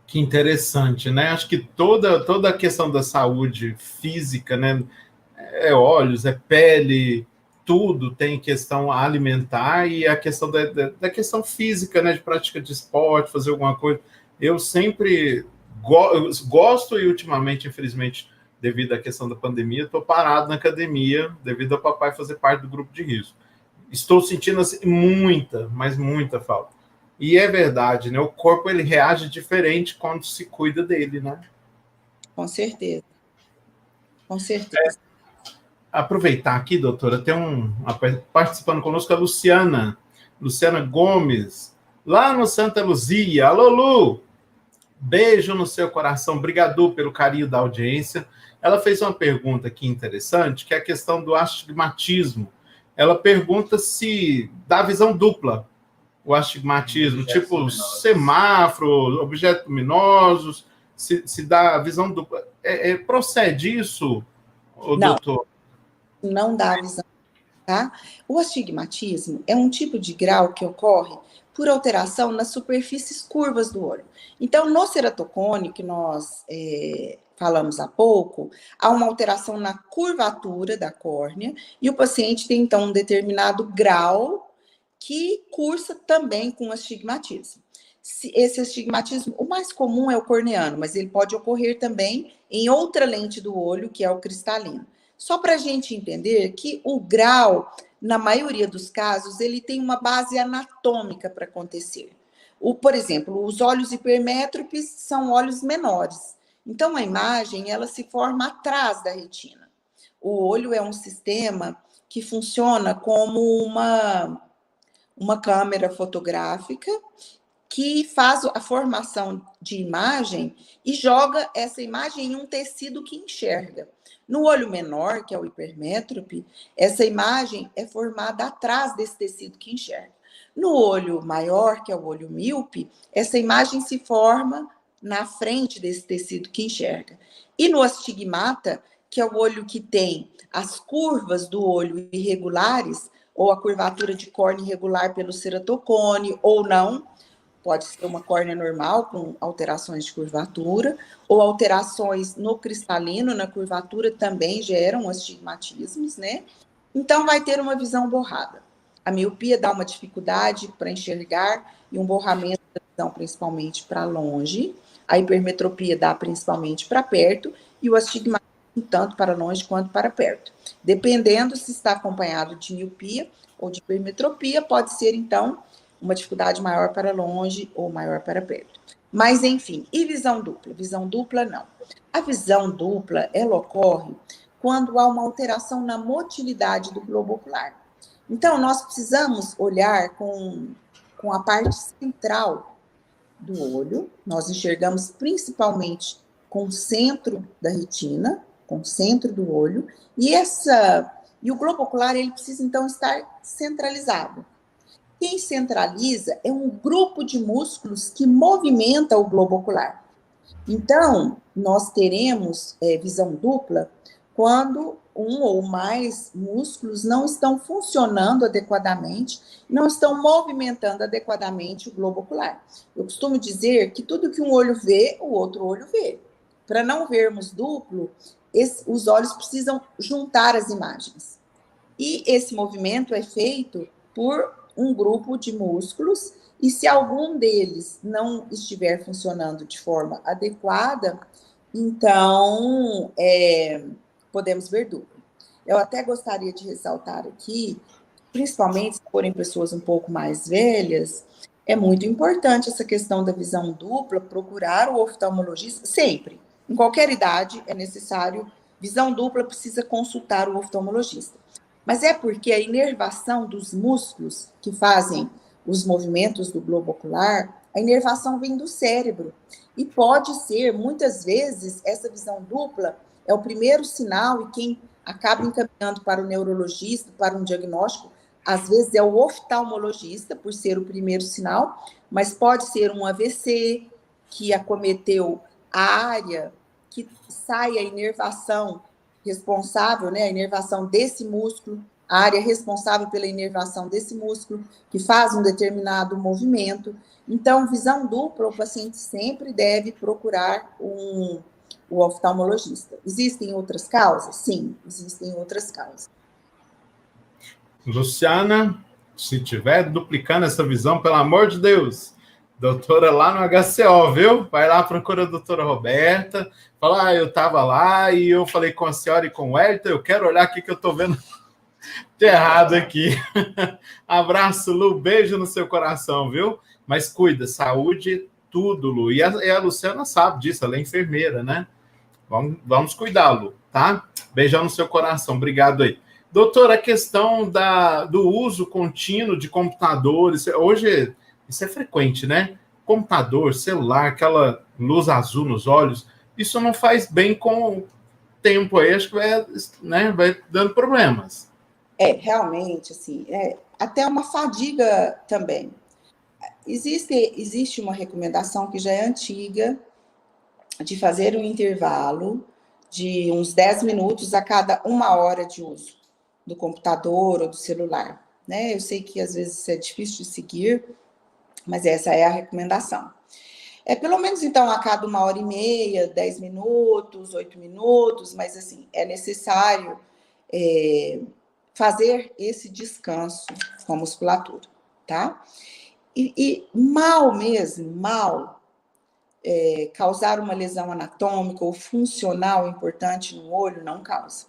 Que interessante, né? Acho que toda a questão da saúde física, né? É olhos, é pele, tudo tem questão alimentar e a questão da questão física, né? De prática de esporte, fazer alguma coisa. Eu sempre gosto e ultimamente, infelizmente, devido à questão da pandemia, estou parado na academia devido ao papai fazer parte do grupo de risco. Estou sentindo assim, mas muita falta. E é verdade, né? O corpo ele reage diferente quando se cuida dele, né? Com certeza. Com certeza. Aproveitar aqui, doutora, tem participando conosco a Luciana Gomes, lá no Santa Luzia. Alô, Lu! Beijo no seu coração, obrigado pelo carinho da audiência. Ela fez uma pergunta aqui interessante, que é a questão do astigmatismo. Ela pergunta se dá visão dupla o astigmatismo, tipo luminosos. Semáforo, objetos luminosos, se dá visão dupla. Procede isso, doutor? Não dá visão, tá? O astigmatismo é um tipo de grau que ocorre por alteração nas superfícies curvas do olho. Então, no ceratocone, que nós falamos há pouco, há uma alteração na curvatura da córnea e o paciente tem, então, um determinado grau que cursa também com astigmatismo. Esse astigmatismo, o mais comum é o corneano, mas ele pode ocorrer também em outra lente do olho, que é o cristalino. Só para a gente entender que o grau, na maioria dos casos, ele tem uma base anatômica para acontecer. Por exemplo, os olhos hipermétropes são olhos menores. Então, a imagem, ela se forma atrás da retina. O olho é um sistema que funciona como uma câmera fotográfica que faz a formação de imagem e joga essa imagem em um tecido que enxerga. No olho menor, que é o hipermétrope, essa imagem é formada atrás desse tecido que enxerga. No olho maior, que é o olho míope, essa imagem se forma na frente desse tecido que enxerga. E no astigmata, que é o olho que tem as curvas do olho irregulares, ou a curvatura de córnea irregular pelo ceratocone, ou não, pode ser uma córnea normal com alterações de curvatura, ou alterações no cristalino, na curvatura, também geram astigmatismos, né? Então, vai ter uma visão borrada. A miopia dá uma dificuldade para enxergar e um borramento da visão, principalmente para longe. A hipermetropia dá principalmente para perto e o astigmatismo tanto para longe quanto para perto. Dependendo se está acompanhado de miopia ou de hipermetropia, pode ser, então, uma dificuldade maior para longe ou maior para perto. Mas, enfim, e visão dupla? Visão dupla, não. A visão dupla, ela ocorre quando há uma alteração na motilidade do globo ocular. Então, nós precisamos olhar com a parte central do olho, nós enxergamos principalmente com o centro da retina, com o centro do olho, e o globo ocular, ele precisa, então, estar centralizado. Quem centraliza é um grupo de músculos que movimenta o globo ocular. Então, nós teremos visão dupla quando um ou mais músculos não estão funcionando adequadamente, não estão movimentando adequadamente o globo ocular. Eu costumo dizer que tudo que um olho vê, o outro olho vê. Para não vermos duplo, os olhos precisam juntar as imagens. E esse movimento é feito por um grupo de músculos, e se algum deles não estiver funcionando de forma adequada, então podemos ver duplo. Eu até gostaria de ressaltar aqui, principalmente se forem pessoas um pouco mais velhas, é muito importante essa questão da visão dupla, procurar o oftalmologista sempre. Em qualquer idade é necessário, visão dupla precisa consultar o oftalmologista. Mas é porque a inervação dos músculos que fazem os movimentos do globo ocular, a inervação vem do cérebro. E pode ser, muitas vezes, essa visão dupla é o primeiro sinal, e quem acaba encaminhando para o neurologista, para um diagnóstico, às vezes é o oftalmologista, por ser o primeiro sinal, mas pode ser um AVC que acometeu a área que sai a inervação responsável, né, a inervação desse músculo, a área responsável pela inervação desse músculo, que faz um determinado movimento. Então, visão dupla, o paciente sempre deve procurar o oftalmologista. Existem outras causas? Sim, existem outras causas. Luciana, se tiver duplicando essa visão, pelo amor de Deus, doutora lá no HCO, viu? Vai lá, procura a doutora Roberta, fala, eu estava lá e eu falei com a senhora e com o Hélio, eu quero olhar aqui que eu estou vendo de errado aqui. Abraço, Lu, beijo no seu coração, viu? Mas cuida, saúde, tudo, Lu. E a Luciana sabe disso, ela é enfermeira, né? Vamos cuidar, Lu, tá? Beijão no seu coração, obrigado aí. Doutora, a questão do uso contínuo de computadores, hoje isso é frequente, né? Computador, celular, aquela luz azul nos olhos, isso não faz bem com o tempo aí, acho que vai dando problemas. Realmente, assim, até uma fadiga também. Existe uma recomendação que já é antiga, de fazer um intervalo de uns 10 minutos a cada 1 hora de uso do computador ou do celular, né? Eu sei que às vezes isso é difícil de seguir, mas essa é a recomendação. Pelo menos, então, a cada 1h30, 10 minutos, 8 minutos, mas, assim, é necessário fazer esse descanso com a musculatura, tá? E mal causar uma lesão anatômica ou funcional importante no olho não causa.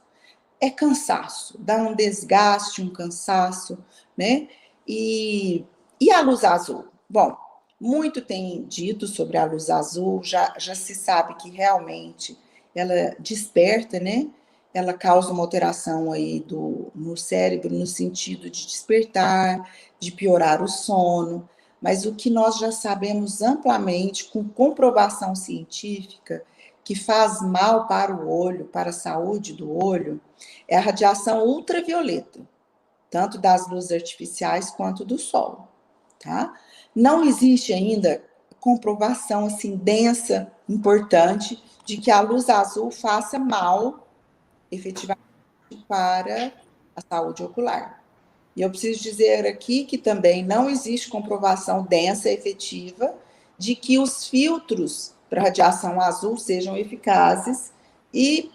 É cansaço, dá um desgaste, um cansaço, né? E a luz azul? Bom, muito tem dito sobre a luz azul, já se sabe que realmente ela desperta, né? Ela causa uma alteração aí no cérebro, no sentido de despertar, de piorar o sono, mas o que nós já sabemos amplamente, com comprovação científica, que faz mal para o olho, para a saúde do olho, é a radiação ultravioleta, tanto das luzes artificiais quanto do sol, tá? Não existe ainda comprovação assim densa, importante, de que a luz azul faça mal efetivamente para a saúde ocular. E eu preciso dizer aqui que também não existe comprovação densa, efetiva, de que os filtros para radiação azul sejam eficazes e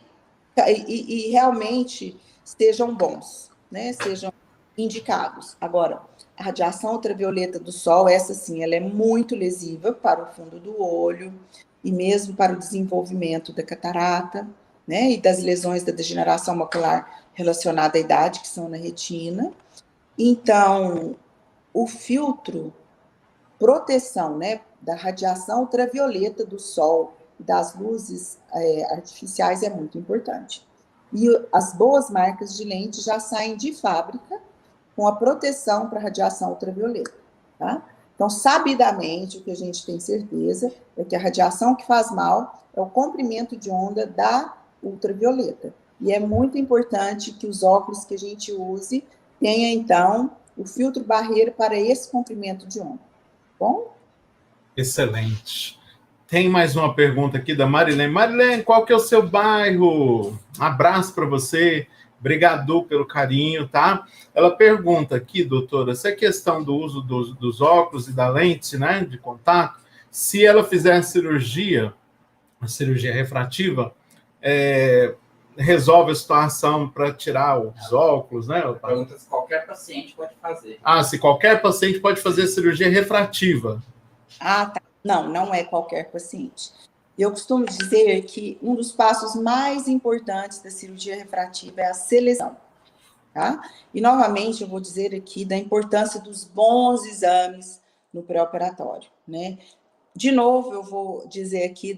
realmente sejam bons, né? Sejam indicados. Agora, a radiação ultravioleta do sol, essa sim, ela é muito lesiva para o fundo do olho e mesmo para o desenvolvimento da catarata, né? E das lesões da degeneração macular relacionada à idade, que são na retina. Então, o filtro proteção, né, da radiação ultravioleta do sol, das luzes artificiais é muito importante. E as boas marcas de lente já saem de fábrica com a proteção para radiação ultravioleta, tá? Então, sabidamente, o que a gente tem certeza é que a radiação que faz mal é o comprimento de onda da ultravioleta. E é muito importante que os óculos que a gente use tenha, então, o filtro barreira para esse comprimento de onda. Bom? Excelente. Tem mais uma pergunta aqui da Marilene. Marilene, qual que é o seu bairro? Um abraço para você. Obrigado pelo carinho, tá? Ela pergunta aqui, doutora, se a questão do uso dos óculos e da lente, né, de contato, se ela fizer a cirurgia refrativa, resolve a situação para tirar os óculos, né? Pergunta se qualquer paciente pode fazer. Se qualquer paciente pode fazer a cirurgia refrativa. Tá. Não é qualquer paciente. Eu costumo dizer que um dos passos mais importantes da cirurgia refrativa é a seleção, tá? E, novamente, eu vou dizer aqui da importância dos bons exames no pré-operatório, né? De novo, eu vou dizer aqui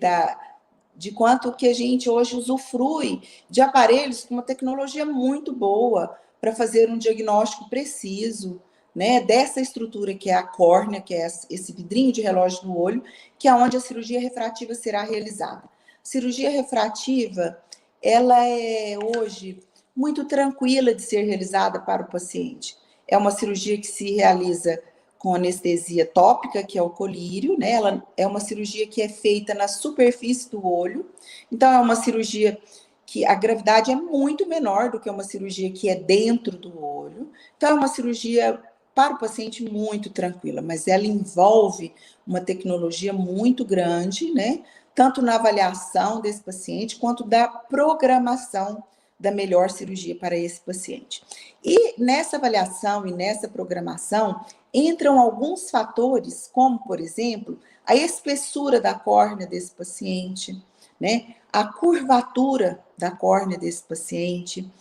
de quanto que a gente hoje usufrui de aparelhos com uma tecnologia muito boa para fazer um diagnóstico preciso, né, dessa estrutura que é a córnea, que é esse vidrinho de relógio no olho, que é onde a cirurgia refrativa será realizada. Cirurgia refrativa, ela é hoje muito tranquila de ser realizada para o paciente. É uma cirurgia que se realiza com anestesia tópica, que é o colírio, né? Ela é uma cirurgia que é feita na superfície do olho, então é uma cirurgia que a gravidade é muito menor do que uma cirurgia que é dentro do olho, então é uma cirurgia para o paciente muito tranquila, mas ela envolve uma tecnologia muito grande, né? Tanto na avaliação desse paciente, quanto da programação da melhor cirurgia para esse paciente. E nessa avaliação e nessa programação, entram alguns fatores, como, por exemplo, a espessura da córnea desse paciente, né? A curvatura da córnea desse paciente,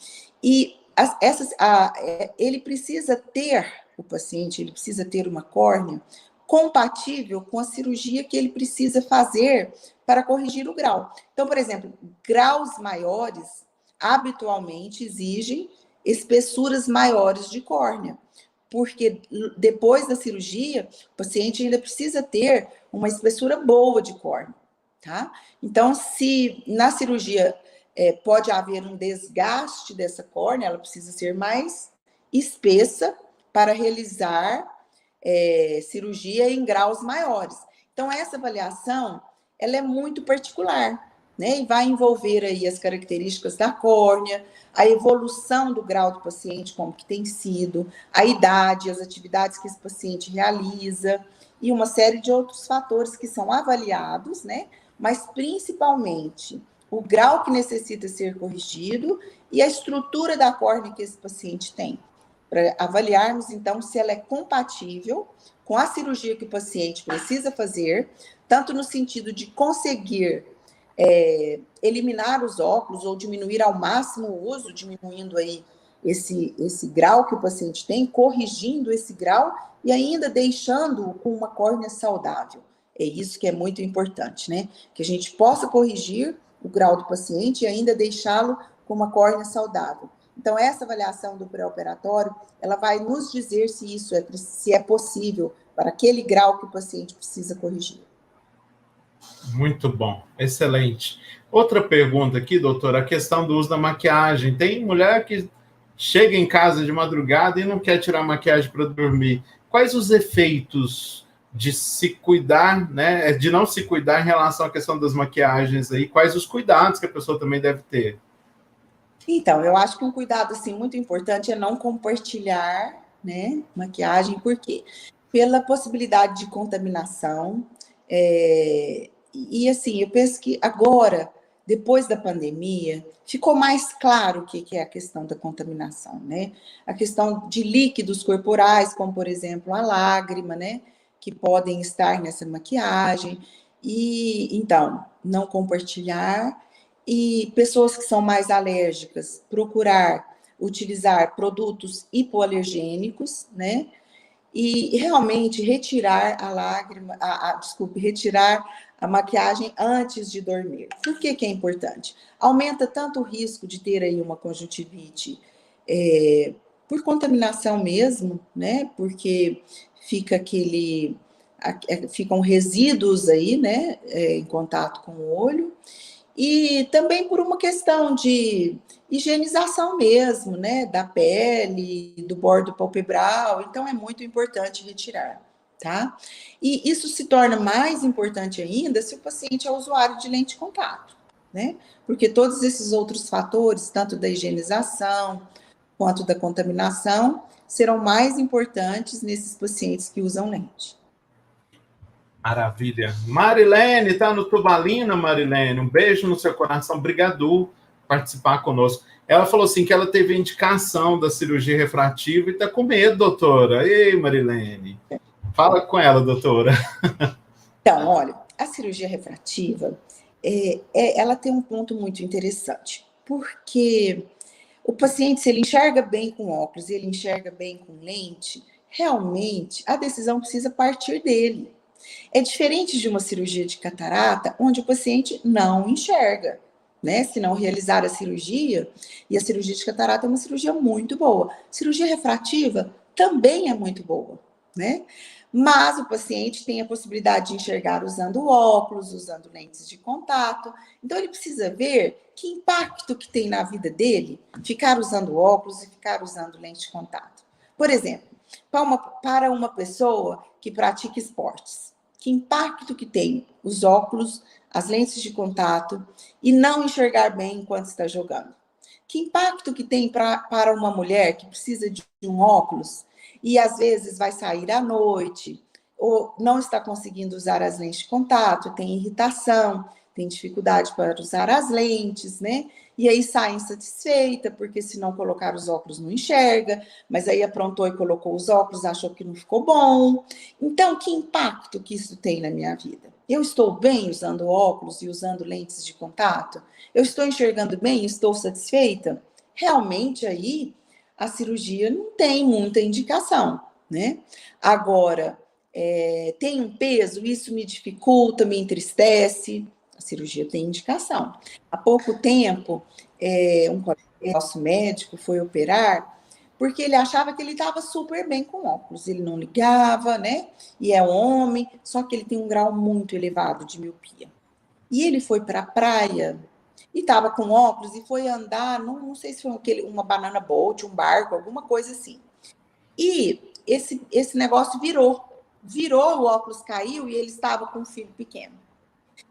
e ele precisa ter, o paciente, ele precisa ter uma córnea compatível com a cirurgia que ele precisa fazer para corrigir o grau. Então, por exemplo, graus maiores habitualmente exigem espessuras maiores de córnea, porque depois da cirurgia, o paciente ainda precisa ter uma espessura boa de córnea, tá? Então, se na cirurgia pode haver um desgaste dessa córnea, ela precisa ser mais espessa para realizar cirurgia em graus maiores. Então, essa avaliação, ela é muito particular, né? E vai envolver aí as características da córnea, a evolução do grau do paciente, como que tem sido, a idade, as atividades que esse paciente realiza, e uma série de outros fatores que são avaliados, né? Mas, principalmente, o grau que necessita ser corrigido e a estrutura da córnea que esse paciente tem, para avaliarmos, então, se ela é compatível com a cirurgia que o paciente precisa fazer, tanto no sentido de conseguir eliminar os óculos ou diminuir ao máximo o uso, diminuindo aí esse grau que o paciente tem, corrigindo esse grau e ainda deixando-o com uma córnea saudável. É isso que é muito importante, né? Que a gente possa corrigir o grau do paciente e ainda deixá-lo com uma córnea saudável. Então, essa avaliação do pré-operatório, ela vai nos dizer se é possível para aquele grau que o paciente precisa corrigir. Muito bom, excelente. Outra pergunta aqui, doutora, a questão do uso da maquiagem. Tem mulher que chega em casa de madrugada e não quer tirar a maquiagem para dormir. Quais os efeitos de se cuidar, né, de não se cuidar em relação à questão das maquiagens aí? Quais os cuidados que a pessoa também deve ter? Então, eu acho que um cuidado assim, muito importante é não compartilhar, né, maquiagem, por quê? Pela possibilidade de contaminação. E assim, eu penso que agora, depois da pandemia, ficou mais claro o que é a questão da contaminação, né? A questão de líquidos corporais, como, por exemplo, a lágrima, né? Que podem estar nessa maquiagem. E, então, não compartilhar. E pessoas que são mais alérgicas, procurar utilizar produtos hipoalergênicos, né? e realmente retirar a lágrima, retirar a maquiagem antes de dormir. Por que que é importante? Aumenta tanto o risco de ter aí uma conjuntivite por contaminação mesmo, né? Porque ficam resíduos aí, né? Em contato com o olho. E também por uma questão de higienização mesmo, né? Da pele, do bordo palpebral. Então, é muito importante retirar, tá? E isso se torna mais importante ainda se o paciente é usuário de lente de contato, né? Porque todos esses outros fatores, tanto da higienização quanto da contaminação, serão mais importantes nesses pacientes que usam lente. Maravilha. Marilene, está no Tubalina, Marilene. Um beijo no seu coração. Obrigado por participar conosco. Ela falou assim que ela teve indicação da cirurgia refrativa e está com medo, doutora. Ei, Marilene. Fala com ela, doutora. Então, olha, a cirurgia refrativa, ela tem um ponto muito interessante, porque o paciente, se ele enxerga bem com óculos e ele enxerga bem com lente, realmente a decisão precisa partir dele. É diferente de uma cirurgia de catarata, onde o paciente não enxerga, né? Se não realizar a cirurgia, e a cirurgia de catarata é uma cirurgia muito boa. Cirurgia refrativa também é muito boa, né? Mas o paciente tem a possibilidade de enxergar usando óculos, usando lentes de contato. Então, ele precisa ver que impacto que tem na vida dele ficar usando óculos e ficar usando lente de contato. Por exemplo, para uma pessoa que pratica esportes, que impacto que tem os óculos, as lentes de contato e não enxergar bem enquanto está jogando? Que impacto que tem para uma mulher que precisa de um óculos e às vezes vai sair à noite ou não está conseguindo usar as lentes de contato, tem irritação, tem dificuldade para usar as lentes, né? E aí sai insatisfeita, porque se não colocar os óculos não enxerga, mas aí aprontou e colocou os óculos, achou que não ficou bom. Então, que impacto que isso tem na minha vida? Eu estou bem usando óculos e usando lentes de contato? Eu estou enxergando bem? Estou satisfeita? Realmente aí a cirurgia não tem muita indicação, né? Agora, tem um peso, isso me dificulta, me entristece. A cirurgia tem indicação. Há pouco tempo, um colega nosso médico foi operar porque ele achava que ele estava super bem com óculos. Ele não ligava, né? E é homem, só que ele tem um grau muito elevado de miopia. E ele foi para a praia e estava com óculos e foi andar, não sei se foi uma banana boat, um barco, alguma coisa assim. E esse negócio virou, o óculos caiu e ele estava com um filho pequeno.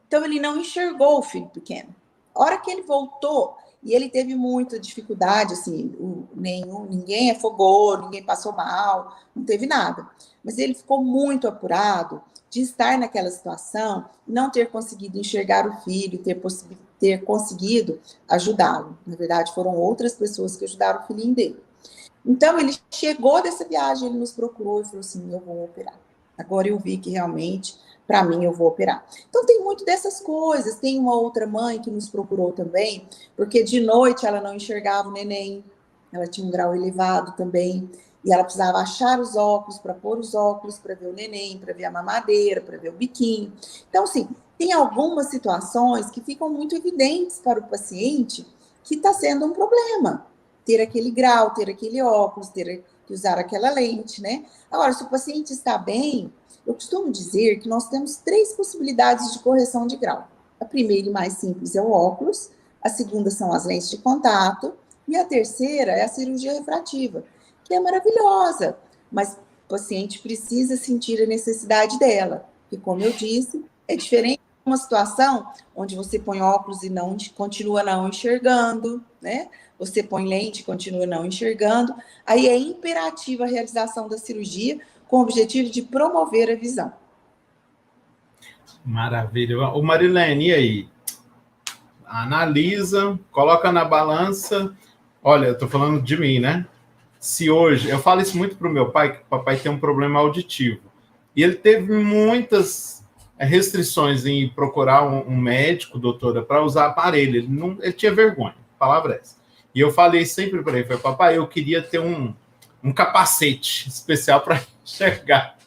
Então, ele não enxergou o filho pequeno. A hora que ele voltou, e ele teve muita dificuldade, assim, ninguém afogou, ninguém passou mal, não teve nada. Mas ele ficou muito apurado de estar naquela situação, não ter conseguido enxergar o filho, ter conseguido ajudá-lo. Na verdade, foram outras pessoas que ajudaram o filhinho dele. Então, ele chegou dessa viagem, ele nos procurou e falou assim, eu vou operar. Agora eu vi que realmente, para mim, eu vou operar. Então, tem muito dessas coisas. Tem uma outra mãe que nos procurou também, porque de noite ela não enxergava o neném, ela tinha um grau elevado também, e ela precisava achar os óculos, para pôr os óculos, para ver o neném, para ver a mamadeira, para ver o biquinho. Então, assim, tem algumas situações que ficam muito evidentes para o paciente que está sendo um problema. Ter aquele grau, ter aquele óculos, ter que usar aquela lente, né? Agora, se o paciente está bem, eu costumo dizer que nós temos 3 possibilidades de correção de grau. A primeira e mais simples é o óculos, a segunda são as lentes de contato, e a terceira é a cirurgia refrativa, que é maravilhosa, mas o paciente precisa sentir a necessidade dela, e como eu disse, é diferente de uma situação onde você põe óculos e continua não enxergando, né? Você põe lente e continua não enxergando, aí é imperativa a realização da cirurgia com o objetivo de promover a visão. Maravilha. O Marilene, e aí? Analisa, coloca na balança. Olha, eu tô falando de mim, né? Se hoje... Eu falo isso muito pro meu pai, que o papai tem um problema auditivo. E ele teve muitas restrições em procurar um médico, doutora, para usar aparelho. Ele tinha vergonha, a palavra é essa. E eu falei sempre para ele, papai, eu queria ter um capacete especial para enxergar.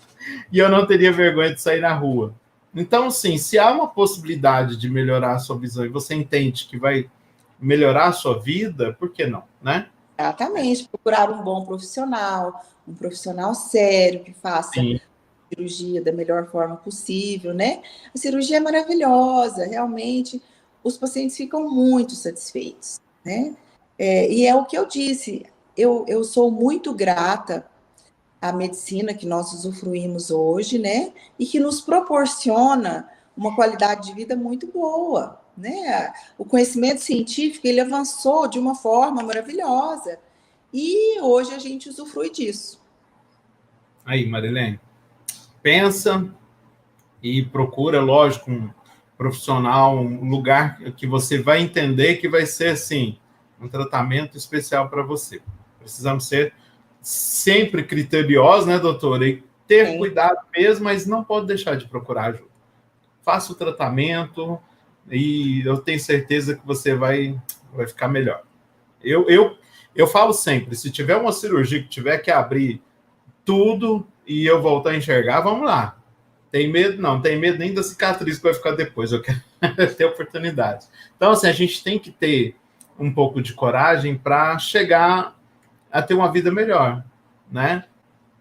E eu não teria vergonha de sair na rua. Então, sim, se há uma possibilidade de melhorar a sua visão e você entende que vai melhorar a sua vida, por que não, né? Exatamente, procurar um profissional sério, que faça Sim. cirurgia da melhor forma possível, né? A cirurgia é maravilhosa, realmente, os pacientes ficam muito satisfeitos, né? E é o que eu disse, eu sou muito grata à medicina que nós usufruímos hoje, né? E que nos proporciona uma qualidade de vida muito boa, né? O conhecimento científico, ele avançou de uma forma maravilhosa e hoje a gente usufrui disso. Aí, Marilene, pensa e procura, lógico, um profissional, um lugar que você vai entender que vai ser, assim, um tratamento especial para você. Precisamos ser sempre criteriosos, né, doutora? E ter Sim. cuidado mesmo, mas não pode deixar de procurar ajuda. Faça o tratamento e eu tenho certeza que você vai ficar melhor. Eu falo sempre, se tiver uma cirurgia que tiver que abrir tudo e eu voltar a enxergar, vamos lá. Tem medo? Não, tem medo nem da cicatriz que vai ficar depois. Eu quero ter oportunidade. Então, assim, a gente tem que ter um pouco de coragem para chegar a ter uma vida melhor, né?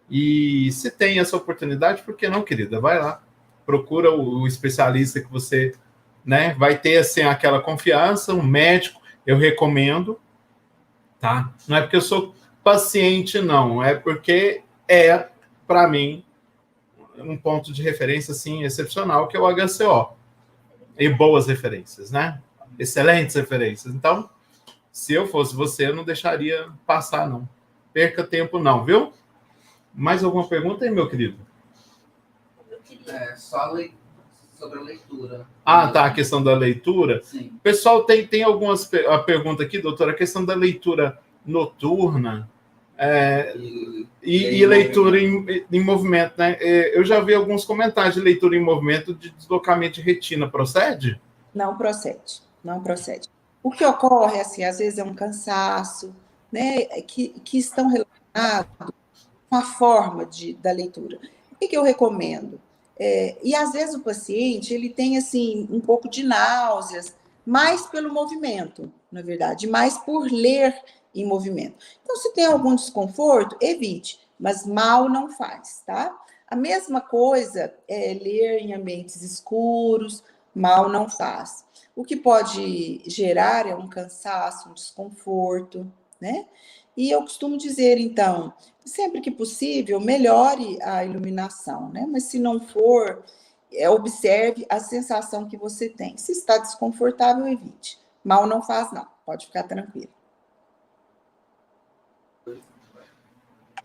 E se tem essa oportunidade, por que não, querida? Vai lá, procura o especialista que você, né, vai ter, assim, aquela confiança, um médico, eu recomendo, tá? Não é porque eu sou paciente, não, é porque para mim, um ponto de referência, assim, excepcional, que é o HCO. E boas referências, né? Excelentes referências. Então, se eu fosse você, eu não deixaria passar, não. Perca tempo, não, viu? Mais alguma pergunta aí, meu querido? Eu queria. Sobre a leitura. Ah, tá, a questão da leitura. Sim. O pessoal tem algumas a pergunta aqui, doutora, a questão da leitura noturna e leitura em movimento, né? Eu já vi alguns comentários de leitura em movimento de deslocamento de retina, procede? Não procede, não procede. O que ocorre, assim, às vezes é um cansaço, né, que estão relacionados com a forma da leitura. O que eu recomendo? E às vezes o paciente, ele tem, assim, um pouco de náuseas, mais pelo movimento, na verdade, mais por ler em movimento. Então, se tem algum desconforto, evite, mas mal não faz, tá? A mesma coisa é ler em ambientes escuros, mal não faz. O que pode gerar é um cansaço, um desconforto, né? E eu costumo dizer, então, sempre que possível, melhore a iluminação, né? Mas se não for, observe a sensação que você tem. Se está desconfortável, evite. Mal não faz, não. Pode ficar tranquilo.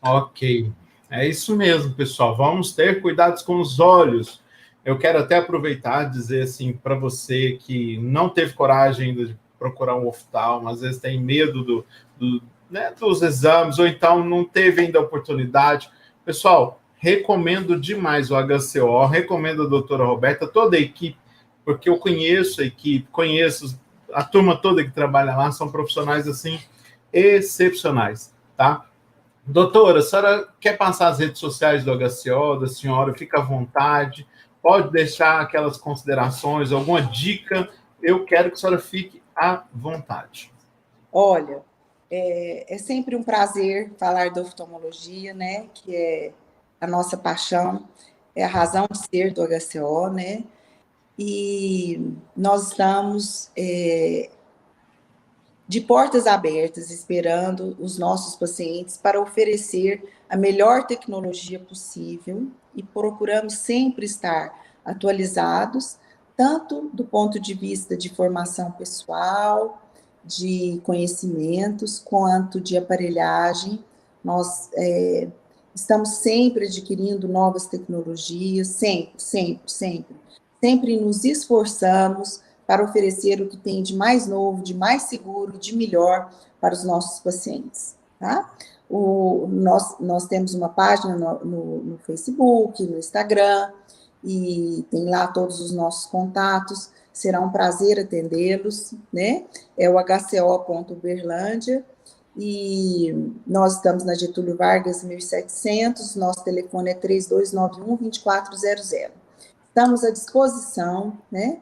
Ok. É isso mesmo, pessoal. Vamos ter cuidados com os olhos. Eu quero até aproveitar e dizer assim para você que não teve coragem ainda de procurar um oftalmo, às vezes tem medo né, dos exames, ou então não teve ainda a oportunidade. Pessoal, recomendo demais o HCO, recomendo a doutora Roberta, toda a equipe, porque eu conheço a equipe, conheço a turma toda que trabalha lá, são profissionais assim excepcionais, tá? Doutora, a senhora quer passar as redes sociais do HCO, da senhora? Fica à vontade. Pode deixar aquelas considerações, alguma dica. Eu quero que a senhora fique à vontade. Olha, é sempre um prazer falar da oftalmologia, né? Que é a nossa paixão, é a razão de ser do HCO, né? E nós estamos de portas abertas, esperando os nossos pacientes para oferecer a melhor tecnologia possível e procuramos sempre estar atualizados, tanto do ponto de vista de formação pessoal, de conhecimentos, quanto de aparelhagem. Nós estamos sempre adquirindo novas tecnologias, sempre. Sempre nos esforçamos para oferecer o que tem de mais novo, de mais seguro, de melhor para os nossos pacientes, tá? Nós temos uma página no Facebook, no Instagram, e tem lá todos os nossos contatos. Será um prazer atendê-los, né? É o hco.uberlândia, E nós estamos na Getúlio Vargas, 1700, nosso telefone é 3291-2400. Estamos à disposição, né?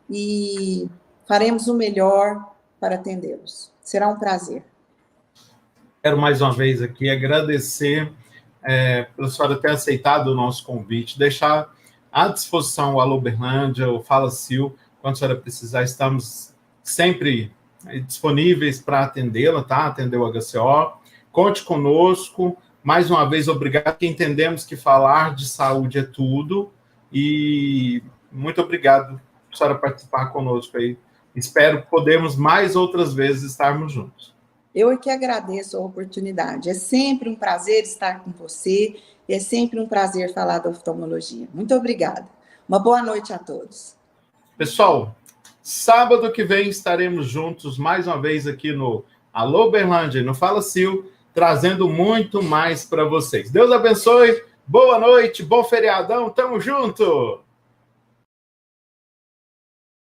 E faremos o melhor para atendê-los. Será um prazer. Quero mais uma vez aqui agradecer pela senhora ter aceitado o nosso convite, deixar à disposição o Alô Berlândia, o Fala Sil, quando a senhora precisar, estamos sempre disponíveis para atendê-la, tá? Atender o HCO. Conte conosco. Mais uma vez, obrigado, que entendemos que falar de saúde é tudo. E muito obrigado por a senhora participar conosco aí. Espero que podemos mais outras vezes estarmos juntos. Eu é que agradeço a oportunidade. É sempre um prazer estar com você. E é sempre um prazer falar da oftalmologia. Muito obrigada. Uma boa noite a todos. Pessoal, sábado que vem estaremos juntos mais uma vez aqui no Alô Berlândia, no Fala Sil, trazendo muito mais para vocês. Deus abençoe, boa noite, bom feriadão, tamo junto!